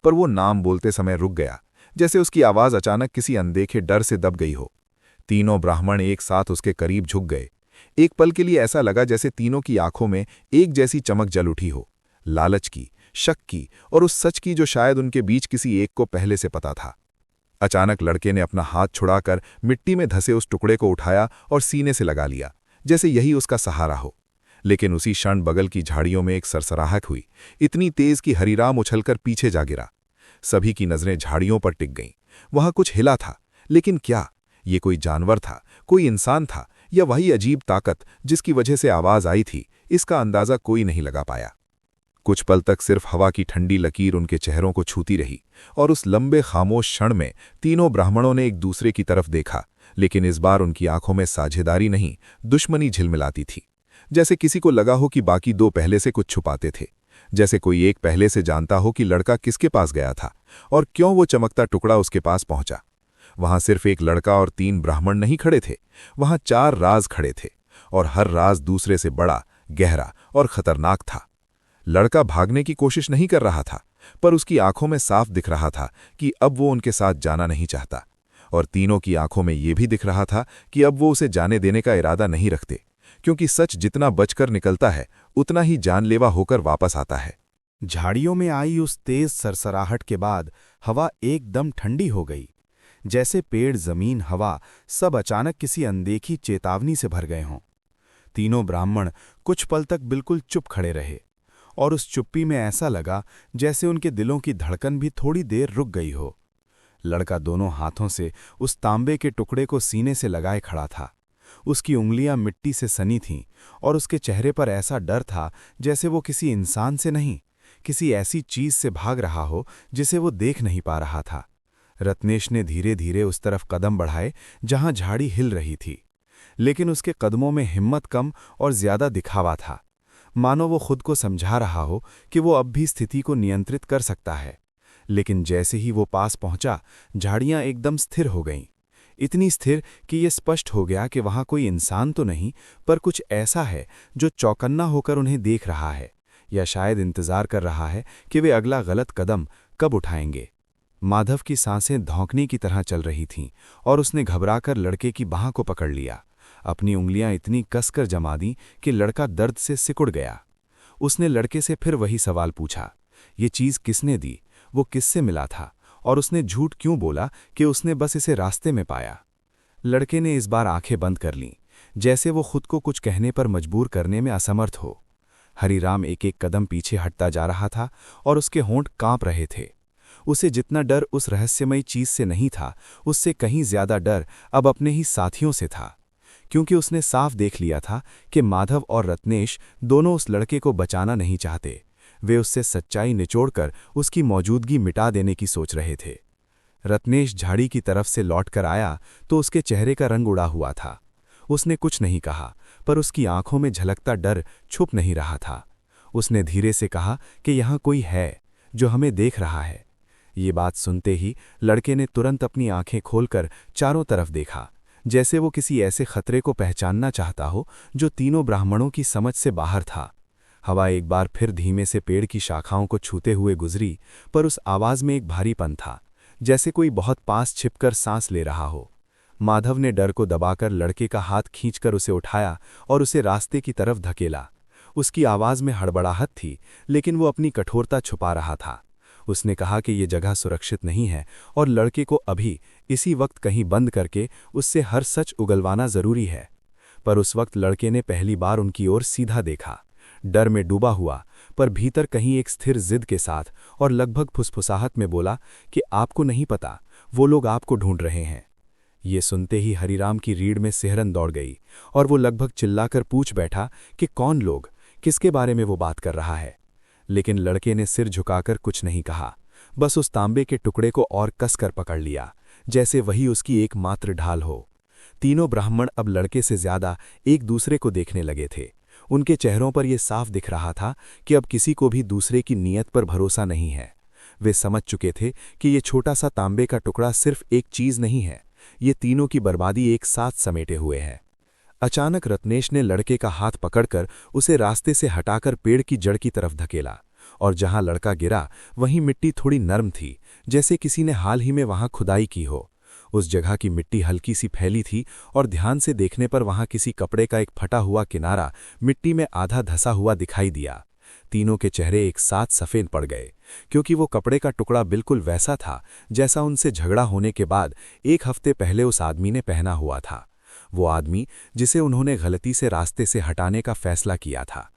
पर वो नाम बोलते समय रुक गया, जैसे उसकी आवाज अचानक किसी अनदेखे डर से दब गई हो। तीनों ब्राह्मण एक साथ उसके करीब झुक गए। एक पल के लिए ऐसा लगा जैसे तीनों की आंखों में एक जैसी चमक जल उठी हो, लालच की, शक की और उस सच की जो शायद उनके बीच किसी एक को पहले से पता था। अचानक लड़के ने अपना हाथ छुड़ाकर मिट्टी में धसे उस टुकड़े को उठाया और सीने से लगा लिया, जैसे यही उसका सहारा हो। लेकिन उसी क्षण बगल की झाड़ियों में एक सरसराहट हुई, इतनी तेज कि हरीराम उछलकर पीछे जा गिरा। सभी की नजरें झाड़ियों पर टिक गईं। वहां कुछ हिला था, लेकिन क्या? ये कोई जानवर था, कोई इंसान था, या वही अजीब ताकत जिसकी वजह से आवाज आई थी? इसका अंदाजा कोई नहीं लगा पाया। कुछ पल तक सिर्फ हवा की ठंडी लकीर उनके चेहरों को छूती रही, और उस लंबे खामोश क्षण में तीनों ब्राह्मणों ने एक दूसरे की तरफ देखा, लेकिन इस बार उनकी आंखों में साझेदारी नहीं, दुश्मनी झिलमिलाती थी। जैसे किसी को लगा हो कि बाकी दो पहले से कुछ छुपाते थे, जैसे कोई एक पहले से जानता हो कि लड़का किसके पास गया था और क्यों वो चमकता टुकड़ा उसके पास पहुंचा। वहां सिर्फ एक लड़का और 3 ब्राह्मण नहीं खड़े थे, वहां 4 राज खड़े थे, और हर राज दूसरे से बड़ा, गहरा और खतरनाक था। लड़का भागने की कोशिश नहीं कर रहा था, पर उसकी आंखों में साफ दिख रहा था कि अब वो उनके साथ जाना नहीं चाहता, और तीनों की आंखों में ये भी दिख रहा था कि अब वो उसे जाने देने का इरादा नहीं रखते, क्योंकि सच जितना बचकर निकलता है उतना ही जानलेवा होकर वापस आता है। झाड़ियों में आई उस तेज सरसराहट के बाद हवा एकदम ठंडी हो गई, जैसे पेड़, जमीन, हवा सब अचानक किसी अनदेखी चेतावनी से भर गए हों। तीनों ब्राह्मण कुछ पल तक बिल्कुल चुप खड़े रहे, और उस चुप्पी में ऐसा लगा जैसे उनके दिलों की धड़कन भी थोड़ी देर रुक गई हो। लड़का दोनों हाथों से उस तांबे के टुकड़े को सीने से लगाए खड़ा था। उसकी उंगलियां मिट्टी से सनी थीं, और उसके चेहरे पर ऐसा डर था जैसे वो किसी इंसान से नहीं, किसी ऐसी चीज से भाग रहा हो जिसे वो देख नहीं पा रहा था। रत्नेश ने धीरे धीरे उस तरफ कदम बढ़ाए जहां झाड़ी हिल रही थी, लेकिन उसके कदमों में हिम्मत कम और ज्यादा दिखावा था, मानो वो खुद को समझा रहा हो कि वो अब भी स्थिति को नियंत्रित कर सकता है। लेकिन जैसे ही वो पास पहुंचा, झाड़ियां एकदम स्थिर हो गईं, इतनी स्थिर कि ये स्पष्ट हो गया कि वहां कोई इंसान तो नहीं, पर कुछ ऐसा है जो चौकन्ना होकर उन्हें देख रहा है, या शायद इंतजार कर रहा है कि वे अगला गलत कदम कब उठाएंगे। माधव की सांसें धौंकने की तरह चल रही थीं, और उसने घबराकर लड़के की बाह को पकड़ लिया। अपनी उंगलियां इतनी कसकर जमा दी कि लड़का दर्द से सिकुड़ गया। उसने लड़के से फिर वही सवाल पूछा, ये चीज किसने दी, वो किससे मिला था, और उसने झूठ क्यों बोला कि उसने बस इसे रास्ते में पाया। लड़के ने इस बार आंखें बंद कर लीं, जैसे वो खुद को कुछ कहने पर मजबूर करने में असमर्थ हो। हरिराम एक एक कदम पीछे हटता जा रहा था, और उसके होंठ कांप रहे थे। उसे जितना डर उस रहस्यमयी चीज से नहीं था, उससे कहीं ज्यादा डर अब अपने ही साथियों से था, क्योंकि उसने साफ देख लिया था कि माधव और रत्नेश दोनों उस लड़के को बचाना नहीं चाहते। वे उससे सच्चाई निचोड़कर उसकी मौजूदगी मिटा देने की सोच रहे थे। रत्नेश झाड़ी की तरफ से लौटकर आया तो उसके चेहरे का रंग उड़ा हुआ था। उसने कुछ नहीं कहा, पर उसकी आंखों में झलकता डर छुप नहीं रहा था। उसने धीरे से कहा कि यहाँ कोई है जो हमें देख रहा है। ये बात सुनते ही लड़के ने तुरंत अपनी आंखें खोलकर चारों तरफ देखा, जैसे वो किसी ऐसे खतरे को पहचानना चाहता हो जो तीनों ब्राह्मणों की समझ से बाहर था। हवा एक बार फिर धीमे से पेड़ की शाखाओं को छूते हुए गुजरी, पर उस आवाज में एक भारीपन था, जैसे कोई बहुत पास छिपकर सांस ले रहा हो। माधव ने डर को दबाकर लड़के का हाथ खींचकर उसे उठाया और उसे रास्ते की तरफ धकेला। उसकी आवाज में हड़बड़ाहट थी, लेकिन वो अपनी कठोरता छुपा रहा था। उसने कहा कि ये जगह सुरक्षित नहीं है, और लड़के को अभी इसी वक्त कहीं बंद करके उससे हर सच उगलवाना जरूरी है। पर उस वक्त लड़के ने पहली बार उनकी ओर सीधा देखा, डर में डूबा हुआ, पर भीतर कहीं एक स्थिर जिद के साथ, और लगभग फुसफुसाहट में बोला कि आपको नहीं पता, वो लोग आपको ढूंढ रहे हैं। ये सुनते ही हरिराम की रीढ़ में सिहरन दौड़ गई, और वो लगभग चिल्लाकर पूछ बैठा कि कौन लोग, किसके बारे में वो बात कर रहा है। लेकिन लड़के ने सिर झुकाकर कुछ नहीं कहा, बस उस तांबे के टुकड़े को और कसकर पकड़ लिया, जैसे वही उसकी एकमात्र ढाल हो। तीनों ब्राह्मण अब लड़के से ज्यादा एक दूसरे को देखने लगे थे। उनके चेहरों पर यह साफ दिख रहा था कि अब किसी को भी दूसरे की नीयत पर भरोसा नहीं है। वे समझ चुके थे कि ये छोटा सा तांबे का टुकड़ा सिर्फ एक चीज नहीं है, ये तीनों की बर्बादी एक साथ समेटे हुए है। अचानक रत्नेश ने लड़के का हाथ पकड़कर उसे रास्ते से हटाकर पेड़ की जड़ की तरफ धकेला, और जहां लड़का गिरा वहीं मिट्टी थोड़ी नरम थी, जैसे किसी ने हाल ही में वहां खुदाई की हो। उस जगह की मिट्टी हल्की सी फैली थी, और ध्यान से देखने पर वहां किसी कपड़े का एक फटा हुआ किनारा मिट्टी में आधा धसा हुआ दिखाई दिया। तीनों के चेहरे एक साथ सफेद पड़ गए, क्योंकि वो कपड़े का टुकड़ा बिल्कुल वैसा था जैसा उनसे झगड़ा होने के बाद 1 हफ्ते पहले उस आदमी ने पहना हुआ था। वो आदमी जिसे उन्होंने गलती से रास्ते से हटाने का फैसला किया था।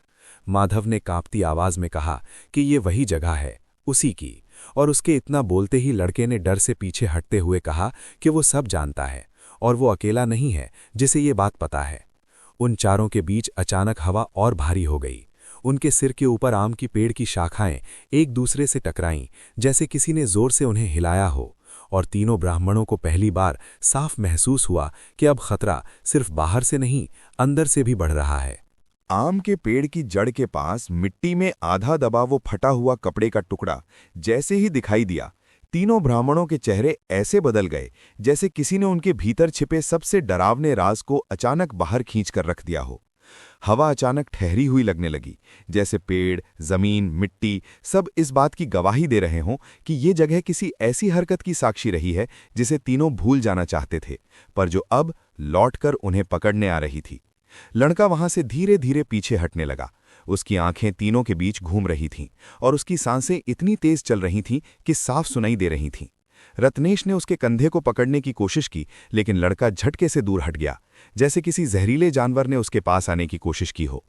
माधव ने कांपती आवाज में कहा कि ये वही जगह है, उसी की। और उसके इतना बोलते ही लड़के ने डर से पीछे हटते हुए कहा कि वो सब जानता है और वो अकेला नहीं है जिसे ये बात पता है। उन चारों के बीच अचानक हवा और भारी हो गई। उनके सिर के ऊपर आम की पेड़ की शाखाएं एक दूसरे से टकराईं, जैसे किसी ने जोर से उन्हें हिलाया हो। और तीनों ब्राह्मणों को पहली बार साफ महसूस हुआ कि अब खतरा सिर्फ बाहर से नहीं, अंदर से भी बढ़ रहा है। आम के पेड़ की जड़ के पास मिट्टी में आधा दबा वो फटा हुआ कपड़े का टुकड़ा जैसे ही दिखाई दिया, तीनों ब्राह्मणों के चेहरे ऐसे बदल गए जैसे किसी ने उनके भीतर छिपे सबसे डरावने राज को अचानक बाहर खींचकर रख दिया हो। हवा अचानक ठहरी हुई लगने लगी, जैसे पेड़, जमीन, मिट्टी सब इस बात की गवाही दे रहे हों कि ये जगह किसी ऐसी हरकत की साक्षी रही है जिसे तीनों भूल जाना चाहते थे, पर जो अब लौटकर उन्हें पकड़ने आ रही थी। लड़का वहां से धीरे धीरे पीछे हटने लगा। उसकी आंखें तीनों के बीच घूम रही थीं और उसकी सांसें इतनी तेज चल रही थीं कि साफ सुनाई दे रही थीं। रत्नेश ने उसके कंधे को पकड़ने की कोशिश की, लेकिन लड़का झटके से दूर हट गया, जैसे किसी जहरीले जानवर ने उसके पास आने की कोशिश की हो।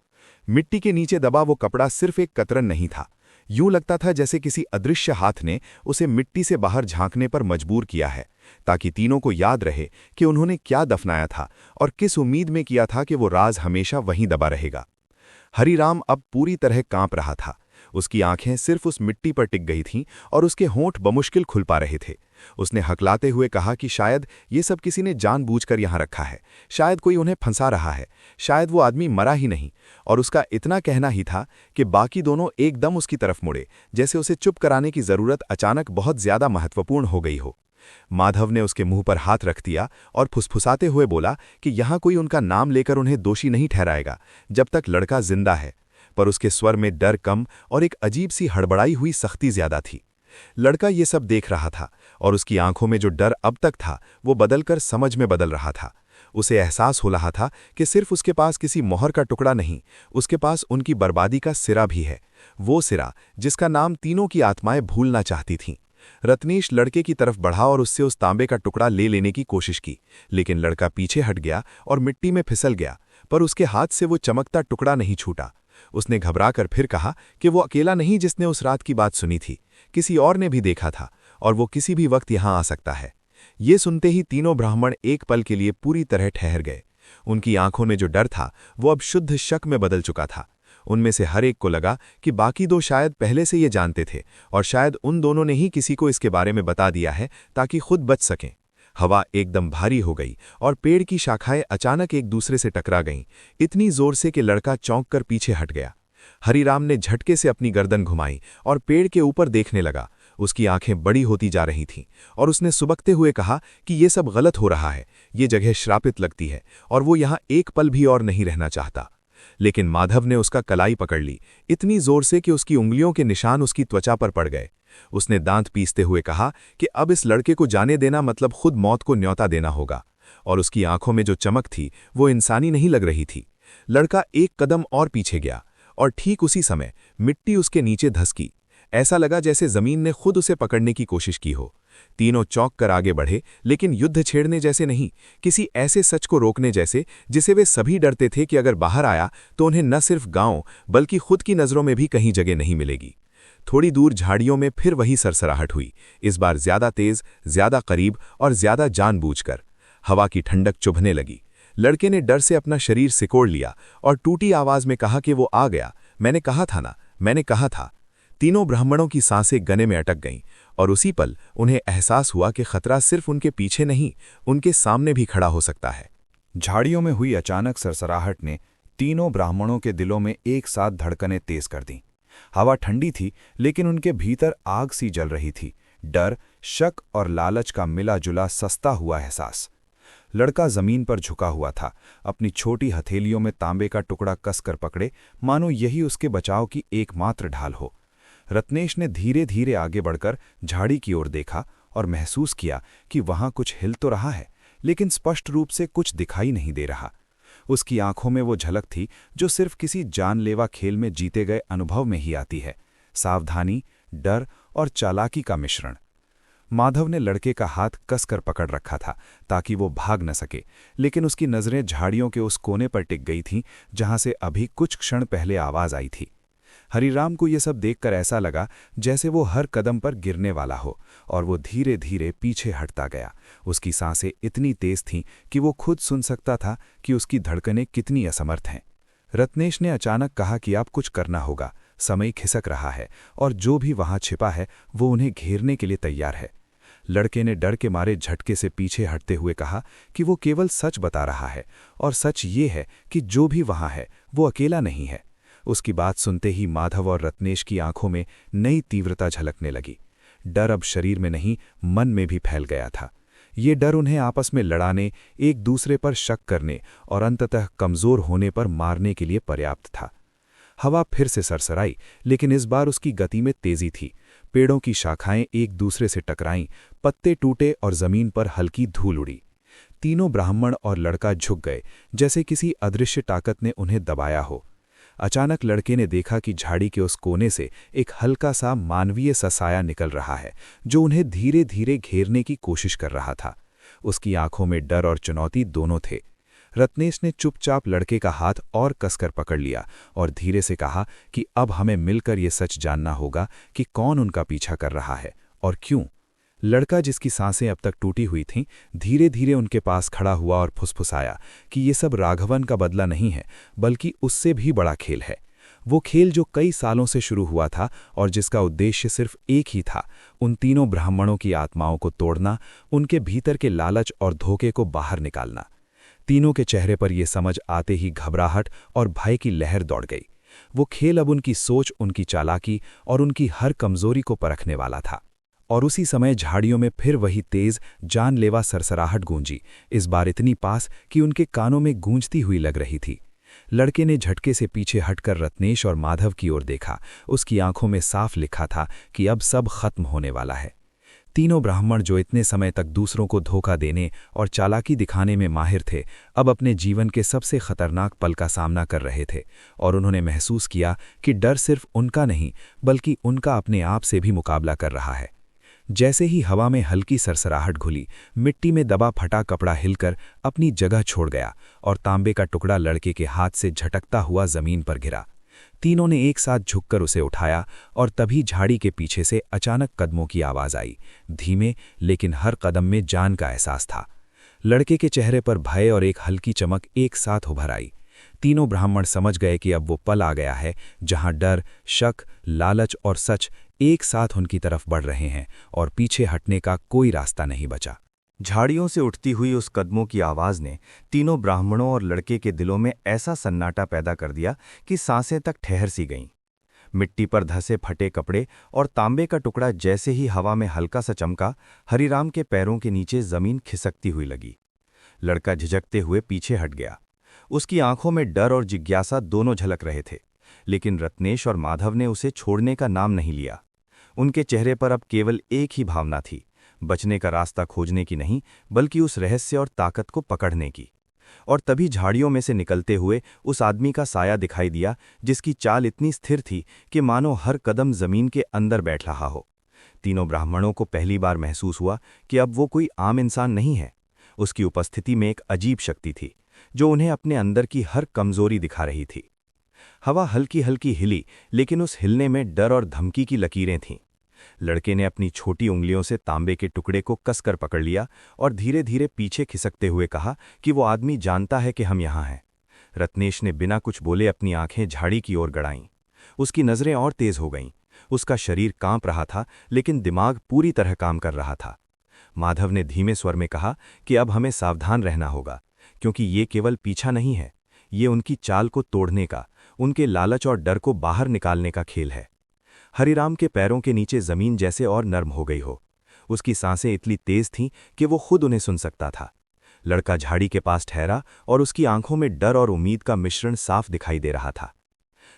मिट्टी के नीचे दबा वो कपड़ा सिर्फ एक कतरन नहीं था, यूं लगता था जैसे किसी अदृश्य हाथ ने उसे मिट्टी से बाहर झांकने पर मजबूर किया है, ताकि तीनों को याद रहे कि उन्होंने क्या दफनाया था और किस उम्मीद में किया था कि वो राज हमेशा वहीं दबा रहेगा। हरिराम अब पूरी तरह कांप रहा था। उसकी आंखें सिर्फ उस मिट्टी पर टिक गई थीं और उसके होंठ बमुश्किल खुल पा रहे थे। उसने हकलाते हुए कहा कि शायद ये सब किसी ने जानबूझकर यहाँ रखा है, शायद कोई उन्हें फंसा रहा है, शायद वो आदमी मरा ही नहीं। और उसका इतना कहना ही था कि बाकी दोनों एकदम उसकी तरफ मुड़े, जैसे उसे चुप कराने की जरूरत अचानक बहुत ज्यादा महत्वपूर्ण हो गई हो। माधव ने उसके मुंह पर हाथ रख दिया और फुसफुसाते हुए बोला कि यहाँ कोई उनका नाम लेकर उन्हें दोषी नहीं ठहराएगा जब तक लड़का जिंदा है। पर उसके स्वर में डर कम और एक अजीब सी हड़बड़ाई हुई सख्ती ज्यादा थी। लड़का ये सब देख रहा था और उसकी आंखों में जो डर अब तक था वो बदलकर समझ में बदल रहा था। उसे एहसास हो रहा था कि सिर्फ उसके पास किसी मोहर का टुकड़ा नहीं, उसके पास उनकी बर्बादी का सिरा भी है, वो सिरा जिसका नाम तीनों की आत्माएं भूलना चाहती थीं। रत्नेश लड़के की तरफ बढ़ा और उससे उस तांबे का टुकड़ा ले लेने की कोशिश की, लेकिन लड़का पीछे हट गया और मिट्टी में फिसल गया, पर उसके हाथ से वो चमकता टुकड़ा नहीं छूटा। उसने घबराकर फिर कहा कि वो अकेला नहीं जिसने उस रात की बात सुनी थी, किसी और ने भी देखा था और वो किसी भी वक्त यहां आ सकता है। ये सुनते ही तीनों ब्राह्मण एक पल के लिए पूरी तरह ठहर गए। उनकी आंखों में जो डर था वो अब शुद्ध शक में बदल चुका था। उनमें से हर एक को लगा कि बाकी दो शायद पहले से ये जानते थे और शायद उन दोनों ने ही किसी को इसके बारे में बता दिया है ताकि खुद बच सकें। हवा एकदम भारी हो गई और पेड़ की शाखाएं अचानक एक दूसरे से टकरा गईं, इतनी जोर से कि लड़का चौंक कर पीछे हट गया। हरिराम ने झटके से अपनी गर्दन घुमाई और पेड़ के ऊपर देखने लगा। उसकी आंखें बड़ी होती जा रही थीं और उसने सुबकते हुए कहा कि ये सब गलत हो रहा है, ये जगह श्रापित लगती है और वो यहाँ एक पल भी और नहीं रहना चाहता। लेकिन माधव ने उसका कलाई पकड़ ली, इतनी जोर से कि उसकी उंगलियों के निशान उसकी त्वचा पर पड़ गए। उसने दांत पीसते हुए कहा कि अब इस लड़के को जाने देना मतलब खुद मौत को न्योता देना होगा। और उसकी आंखों में जो चमक थी वो इंसानी नहीं लग रही थी। लड़का एक कदम और पीछे गया और ठीक उसी समय मिट्टी उसके नीचे धसकी। ऐसा लगा जैसे जमीन ने खुद उसे पकड़ने की कोशिश की हो। तीनों चौंक कर आगे बढ़े, लेकिन युद्ध छेड़ने जैसे नहीं, किसी ऐसे सच को रोकने जैसे जिसे वे सभी डरते थे कि अगर बाहर आया तो उन्हें न सिर्फ गांव बल्कि खुद की नजरों में भी कहीं जगह नहीं मिलेगी। थोड़ी दूर झाड़ियों में फिर वही सरसराहट हुई, इस बार ज्यादा तेज, ज्यादा करीब और ज्यादा जानबूझकर। हवा की ठंडक चुभने लगी। लड़के ने डर से अपना शरीर सिकोड़ लिया और टूटी आवाज में कहा कि वो आ गया, मैंने कहा था ना, मैंने कहा था। तीनों ब्राह्मणों की सांसें गले में अटक गईं और उसी पल उन्हें एहसास हुआ कि खतरा सिर्फ उनके पीछे नहीं, उनके सामने भी खड़ा हो सकता है। झाड़ियों में हुई अचानक सरसराहट ने तीनों ब्राह्मणों के दिलों में एक साथ धड़कनें तेज कर दीं। हवा ठंडी थी, लेकिन उनके भीतर आग सी जल रही थी, डर, शक और लालच का मिला जुला सस्ता हुआ एहसास। लड़का जमीन पर झुका हुआ था, अपनी छोटी हथेलियों में तांबे का टुकड़ा कसकर पकड़े, मानो यही उसके बचाव की एकमात्र ढाल हो। रत्नेश ने धीरे धीरे आगे बढ़कर झाड़ी की ओर देखा और महसूस किया कि वहां कुछ हिल तो रहा है, लेकिन स्पष्ट रूप से कुछ दिखाई नहीं दे रहा। उसकी आंखों में वो झलक थी जो सिर्फ किसी जानलेवा खेल में जीते गए अनुभव में ही आती है, सावधानी, डर और चालाकी का मिश्रण। माधव ने लड़के का हाथ कसकर पकड़ रखा था ताकि वो भाग न सके, लेकिन उसकी नजरें झाड़ियों के उस कोने पर टिक गई थीं जहां से अभी कुछ क्षण पहले आवाज आई थी। हरिराम को यह सब देखकर ऐसा लगा जैसे वो हर कदम पर गिरने वाला हो, और वो धीरे धीरे पीछे हटता गया। उसकी सांसें इतनी तेज थीं कि वो खुद सुन सकता था कि उसकी धड़कनें कितनी असमर्थ हैं। रत्नेश ने अचानक कहा कि अब कुछ करना होगा, समय खिसक रहा है और जो भी वहां छिपा है वो उन्हें घेरने के लिए तैयार है। लड़के ने डर के मारे झटके से पीछे हटते हुए कहा कि वो केवल सच बता रहा है, और सच ये है कि जो भी वहां है वो अकेला नहीं है। उसकी बात सुनते ही माधव और रत्नेश की आंखों में नई तीव्रता झलकने लगी। डर अब शरीर में नहीं, मन में भी फैल गया था। ये डर उन्हें आपस में लड़ाने, एक दूसरे पर शक करने और अंततः कमजोर होने पर मारने के लिए पर्याप्त था। हवा फिर से सरसराई, लेकिन इस बार उसकी गति में तेजी थी। पेड़ों की शाखाएं एक दूसरे से टकराईं, पत्ते टूटे और जमीन पर हल्की धूल उड़ी। तीनों ब्राह्मण और लड़का झुक गए, जैसे किसी अदृश्य ताकत ने उन्हें दबाया हो। अचानक लड़के ने देखा कि झाड़ी के उस कोने से एक हल्का सा मानवीय सा साया निकल रहा है, जो उन्हें धीरे धीरे घेरने की कोशिश कर रहा था। उसकी आंखों में डर और चुनौती दोनों थे। रत्नेश ने चुपचाप लड़के का हाथ और कसकर पकड़ लिया और धीरे से कहा कि अब हमें मिलकर ये सच जानना होगा कि कौन उनका पीछा कर रहा है और क्यों। लड़का, जिसकी सांसें अब तक टूटी हुई थीं, धीरे धीरे उनके पास खड़ा हुआ और फुसफुसाया कि ये सब राघवन का बदला नहीं है, बल्कि उससे भी बड़ा खेल है। वो खेल जो कई सालों से शुरू हुआ था और जिसका उद्देश्य सिर्फ एक ही था, उन तीनों ब्राह्मणों की आत्माओं को तोड़ना, उनके भीतर के लालच और धोखे को बाहर निकालना। तीनों के चेहरे पर यह समझ आते ही घबराहट और भय की लहर दौड़ गई। वो खेल अब उनकी सोच, उनकी चालाकी और उनकी हर कमजोरी को परखने वाला था। और उसी समय झाड़ियों में फिर वही तेज, जानलेवा सरसराहट गूंजी, इस बार इतनी पास कि उनके कानों में गूंजती हुई लग रही थी। लड़के ने झटके से पीछे हटकर रत्नेश और माधव की ओर देखा। उसकी आंखों में साफ लिखा था कि अब सब खत्म होने वाला है। तीनों ब्राह्मण, जो इतने समय तक दूसरों को धोखा देने और चालाकी दिखाने में माहिर थे, अब अपने जीवन के सबसे खतरनाक पल का सामना कर रहे थे, और उन्होंने महसूस किया कि डर सिर्फ उनका नहीं, बल्कि उनका अपने आप से भी मुकाबला कर रहा है। जैसे ही हवा में हल्की सरसराहट घुली, मिट्टी में दबा फटा कपड़ा हिलकर अपनी जगह छोड़ गया और तांबे का टुकड़ा लड़के के हाथ से झटकता हुआ जमीन पर गिरा। तीनों ने एक साथ झुककर उसे उठाया और तभी झाड़ी के पीछे से अचानक कदमों की आवाज आई। धीमे, लेकिन हर कदम में जान का एहसास था। लड़के के चेहरे पर भय और एक हल्की चमक एक साथ उभर आई। तीनों ब्राह्मण समझ गए कि अब वो पल आ गया है जहां डर, शक, लालच और सच एक साथ उनकी तरफ बढ़ रहे हैं और पीछे हटने का कोई रास्ता नहीं बचा। झाड़ियों से उठती हुई उस कदमों की आवाज ने तीनों ब्राह्मणों और लड़के के दिलों में ऐसा सन्नाटा पैदा कर दिया कि सांसें तक ठहर सी गईं। मिट्टी पर धंसे फटे कपड़े और तांबे का टुकड़ा जैसे ही हवा में हल्का सा चमका, हरिराम के पैरों के नीचे जमीन खिसकती हुई लगी। लड़का झिझकते हुए पीछे हट गया। उसकी आंखों में डर और जिज्ञासा दोनों झलक रहे थे, लेकिन रत्नेश और माधव ने उसे छोड़ने का नाम नहीं लिया। उनके चेहरे पर अब केवल एक ही भावना थी, बचने का रास्ता खोजने की नहीं, बल्कि उस रहस्य और ताकत को पकड़ने की। और तभी झाड़ियों में से निकलते हुए उस आदमी का साया दिखाई दिया, जिसकी चाल इतनी स्थिर थी कि मानो हर कदम जमीन के अंदर बैठ रहा हो। तीनों ब्राह्मणों को पहली बार महसूस हुआ कि अब वो कोई आम इंसान नहीं है। उसकी उपस्थिति में एक अजीब शक्ति थी, जो उन्हें अपने अंदर की हर कमजोरी दिखा रही थी। हवा हल्की हल्की हिली, लेकिन उस हिलने में डर और धमकी की लकीरें थीं। लड़के ने अपनी छोटी उंगलियों से तांबे के टुकड़े को कसकर पकड़ लिया और धीरे धीरे पीछे खिसकते हुए कहा कि वो आदमी जानता है कि हम यहाँ हैं। रत्नेश ने बिना कुछ बोले अपनी आंखें झाड़ी की ओर गड़ाईं। उसकी नजरें और तेज हो गईं। उसका शरीर कांप रहा था, लेकिन दिमाग पूरी तरह काम कर रहा था। माधव ने धीमे स्वर में कहा कि अब हमें सावधान रहना होगा, क्योंकि ये केवल पीछा नहीं है, ये उनकी चाल को तोड़ने का, उनके लालच और डर को बाहर निकालने का खेल है। हरिराम के पैरों के नीचे जमीन जैसे और नर्म हो गई हो। उसकी सांसें इतनी तेज थीं कि वो खुद उन्हें सुन सकता था। लड़का झाड़ी के पास ठहरा और उसकी आंखों में डर और उम्मीद का मिश्रण साफ दिखाई दे रहा था।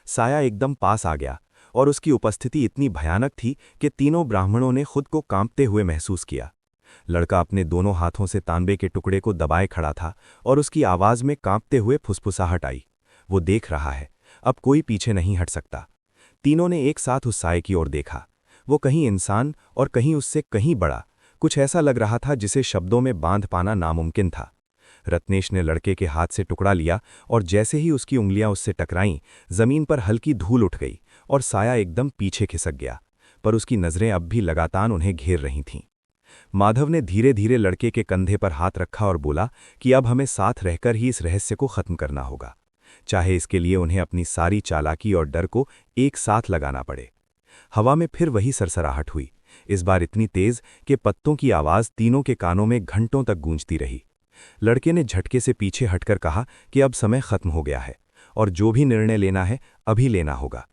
साया एकदम पास आ गया और उसकी उपस्थिति इतनी भयानक थी कि तीनों ब्राह्मणों ने खुद को कांपते हुए महसूस किया। लड़का अपने दोनों हाथों से तांबे के टुकड़े को दबाए खड़ा था और उसकी आवाज में कांपते हुए फुसफुसाहट आई। वो देख रहा है, अब कोई पीछे नहीं हट सकता। तीनों ने एक साथ उस साए की ओर देखा। वो कहीं इंसान और कहीं उससे कहीं बड़ा, कुछ ऐसा लग रहा था जिसे शब्दों में बांध पाना नामुमकिन था। रत्नेश ने लड़के के हाथ से टुकड़ा लिया और जैसे ही उसकी उंगलियां उससे टकराईं, जमीन पर हल्की धूल उठ गई और साया एकदम पीछे खिसक गया, पर उसकी नजरें अब भी लगातार उन्हें घेर रही थीं। माधव ने धीरे धीरे लड़के के कंधे पर हाथ रखा और बोला कि अब हमें साथ रहकर ही इस रहस्य को खत्म करना होगा, चाहे इसके लिए उन्हें अपनी सारी चालाकी और डर को एक साथ लगाना पड़े। हवा में फिर वही सरसराहट हुई, इस बार इतनी तेज कि पत्तों की आवाज तीनों के कानों में घंटों तक गूंजती रही। लड़के ने झटके से पीछे हटकर कहा कि अब समय खत्म हो गया है और जो भी निर्णय लेना है अभी लेना होगा।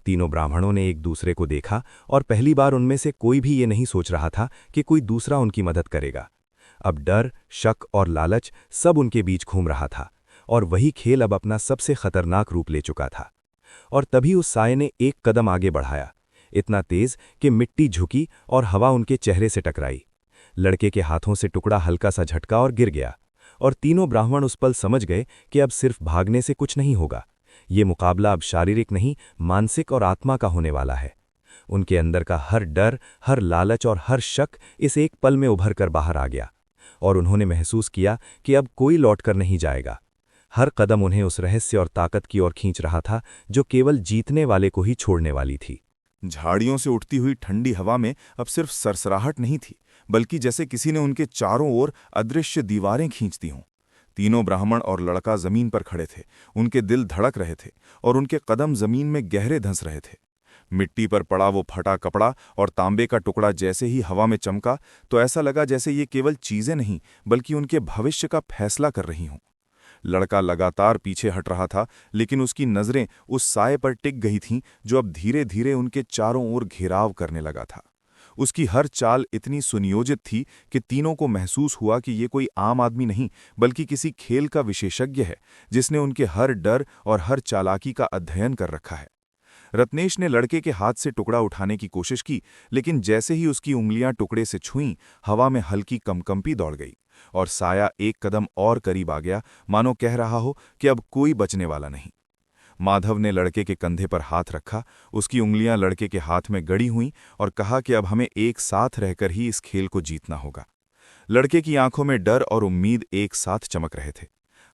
तीनों ब्राह्मणों ने एक दूसरे को देखा और पहली बार उनमें से कोई भी ये नहीं सोच रहा था कि कोई दूसरा उनकी मदद करेगा। अब डर, शक और लालच सब उनके बीच घूम रहा था और वही खेल अब अपना सबसे खतरनाक रूप ले चुका था। और तभी उस साये ने एक कदम आगे बढ़ाया, इतना तेज कि मिट्टी झुकी और हवा उनके चेहरे से टकराई। लड़के के हाथों से टुकड़ा हल्का सा झटका और गिर गया, और तीनों ब्राह्मण उस पल समझ गए कि अब सिर्फ भागने से कुछ नहीं होगा। ये मुकाबला अब शारीरिक नहीं, मानसिक और आत्मा का होने वाला है। उनके अंदर का हर डर, हर लालच और हर शक इस एक पल में उभर कर बाहर आ गया, और उन्होंने महसूस किया कि अब कोई लौटकर नहीं जाएगा। हर कदम उन्हें उस रहस्य और ताकत की ओर खींच रहा था जो केवल जीतने वाले को ही छोड़ने वाली थी। झाड़ियों से उठती हुई ठंडी हवा में अब सिर्फ सरसराहट नहीं थी, बल्कि जैसे किसी ने उनके चारों ओर अदृश्य दीवारें खींचती हों। तीनों ब्राह्मण और लड़का जमीन पर खड़े थे, उनके दिल धड़क रहे थे और उनके कदम जमीन में गहरे धंस रहे थे। मिट्टी पर पड़ा वो फटा कपड़ा और तांबे का टुकड़ा जैसे ही हवा में चमका तो ऐसा लगा जैसे ये केवल चीजें नहीं बल्कि उनके भविष्य का फैसला कर रही हों। लड़का लगातार पीछे हट रहा था, लेकिन उसकी नजरें उस साये पर टिक गई थीं जो अब धीरे धीरे उनके चारों ओर घेराव करने लगा था। उसकी हर चाल इतनी सुनियोजित थी कि तीनों को महसूस हुआ कि ये कोई आम आदमी नहीं बल्कि किसी खेल का विशेषज्ञ है जिसने उनके हर डर और हर चालाकी का अध्ययन कर रखा है। रत्नेश ने लड़के के हाथ से टुकड़ा उठाने की कोशिश की, लेकिन जैसे ही उसकी उंगलियां टुकड़े से छुईं, हवा में हल्की कंपकंपी दौड़ गई और साया एक कदम और करीब आ गया, मानो कह रहा हो कि अब कोई बचने वाला नहीं। माधव ने लड़के के कंधे पर हाथ रखा, उसकी उंगलियां लड़के के हाथ में गड़ी हुईं और कहा कि अब हमें एक साथ रहकर ही इस खेल को जीतना होगा। लड़के की आंखों में डर और उम्मीद एक साथ चमक रहे थे।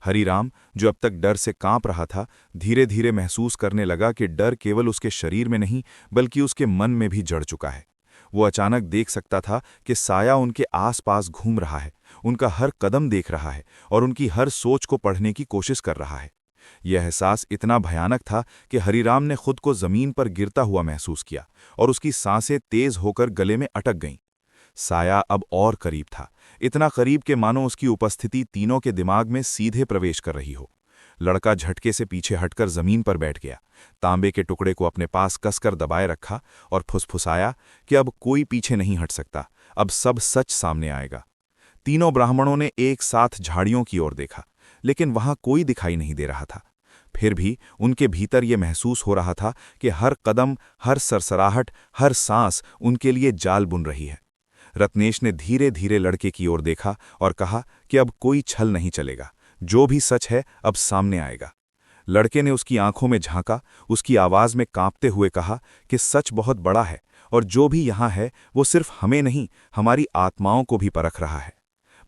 हरिराम, जो अब तक डर से कांप रहा था, धीरे धीरे महसूस करने लगा कि डर केवल उसके शरीर में नहीं बल्कि उसके मन में भी जड़ चुका है। वो अचानक देख सकता था कि साया उनके आसपास घूम रहा है, उनका हर कदम देख रहा है और उनकी हर सोच को पढ़ने की कोशिश कर रहा है। यह एहसास इतना भयानक था कि हरिराम ने खुद को जमीन पर गिरता हुआ महसूस किया और उसकी सांसें तेज होकर गले में अटक गईं। साया अब और करीब था, इतना करीब कि मानो उसकी उपस्थिति तीनों के दिमाग में सीधे प्रवेश कर रही हो। लड़का झटके से पीछे हटकर जमीन पर बैठ गया, तांबे के टुकड़े को अपने पास कसकर दबाए रखा और फुसफुसाया कि अब कोई पीछे नहीं हट सकता, अब सब सच सामने आएगा। तीनों ब्राह्मणों ने एक साथ झाड़ियों की ओर देखा, लेकिन वहां कोई दिखाई नहीं दे रहा था। फिर भी उनके भीतर ये महसूस हो रहा था कि हर कदम, हर सरसराहट, हर सांस उनके लिए जाल बुन रही है। रत्नेश ने धीरे धीरे लड़के की ओर देखा और कहा कि अब कोई छल नहीं चलेगा, जो भी सच है अब सामने आएगा। लड़के ने उसकी आंखों में झांका, उसकी आवाज में कांपते हुए कहा कि सच बहुत बड़ा है और जो भी यहाँ है वो सिर्फ हमें नहीं, हमारी आत्माओं को भी परख रहा है।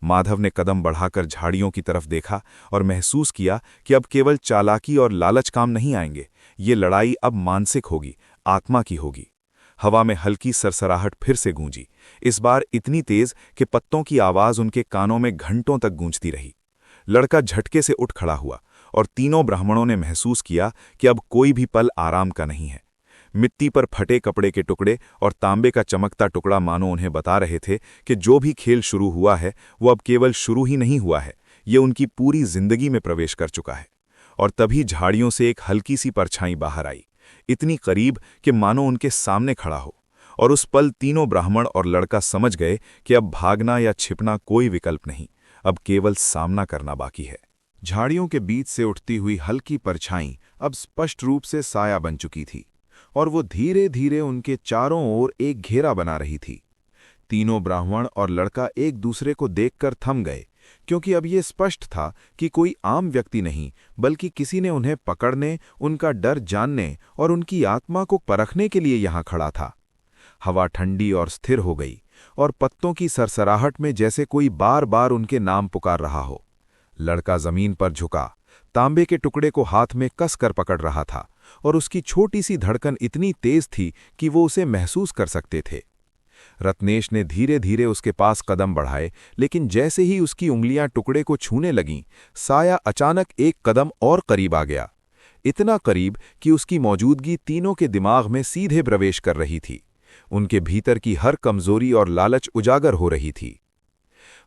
माधव ने कदम बढ़ाकर झाड़ियों की तरफ देखा और महसूस किया कि अब केवल चालाकी और लालच काम नहीं आएंगे, ये लड़ाई अब मानसिक होगी, आत्मा की होगी। हवा में हल्की सरसराहट फिर से गूंजी, इस बार इतनी तेज कि पत्तों की आवाज उनके कानों में घंटों तक गूंजती रही। लड़का झटके से उठ खड़ा हुआ और तीनों ब्राह्मणों ने महसूस किया कि अब कोई भी पल आराम का नहीं है। मिट्टी पर फटे कपड़े के टुकड़े और तांबे का चमकता टुकड़ा मानो उन्हें बता रहे थे कि जो भी खेल शुरू हुआ है वो अब केवल शुरू ही नहीं हुआ है, ये उनकी पूरी जिंदगी में प्रवेश कर चुका है। और तभी झाड़ियों से एक हल्की सी परछाई बाहर आई, इतनी करीब कि मानो उनके सामने खड़ा हो, और उस पल तीनों ब्राह्मण और लड़का समझ गए कि अब भागना या छिपना कोई विकल्प नहीं, अब केवल सामना करना बाकी है। झाड़ियों के बीच से उठती हुई हल्की परछाई अब स्पष्ट रूप से साया बन चुकी थी और वो धीरे धीरे उनके चारों ओर एक घेरा बना रही थी। तीनों ब्राह्मण और लड़का एक दूसरे को देखकर थम गए, क्योंकि अब ये स्पष्ट था कि कोई आम व्यक्ति नहीं बल्कि किसी ने उन्हें पकड़ने, उनका डर जानने और उनकी आत्मा को परखने के लिए यहाँ खड़ा था। हवा ठंडी और स्थिर हो गई और पत्तों की सरसराहट में जैसे कोई बार बार उनके नाम पुकार रहा हो। लड़का जमीन पर झुका, तांबे के टुकड़े को हाथ में कस कर पकड़ रहा था और उसकी छोटी सी धड़कन इतनी तेज थी कि वो उसे महसूस कर सकते थे। रत्नेश ने धीरे धीरे उसके पास कदम बढ़ाए, लेकिन जैसे ही उसकी उंगलियां टुकड़े को छूने लगीं, साया अचानक एक कदम और करीब आ गया। इतना करीब कि उसकी मौजूदगी तीनों के दिमाग में सीधे प्रवेश कर रही थी। उनके भीतर की हर कमजोरी और लालच उजागर हो रही थी।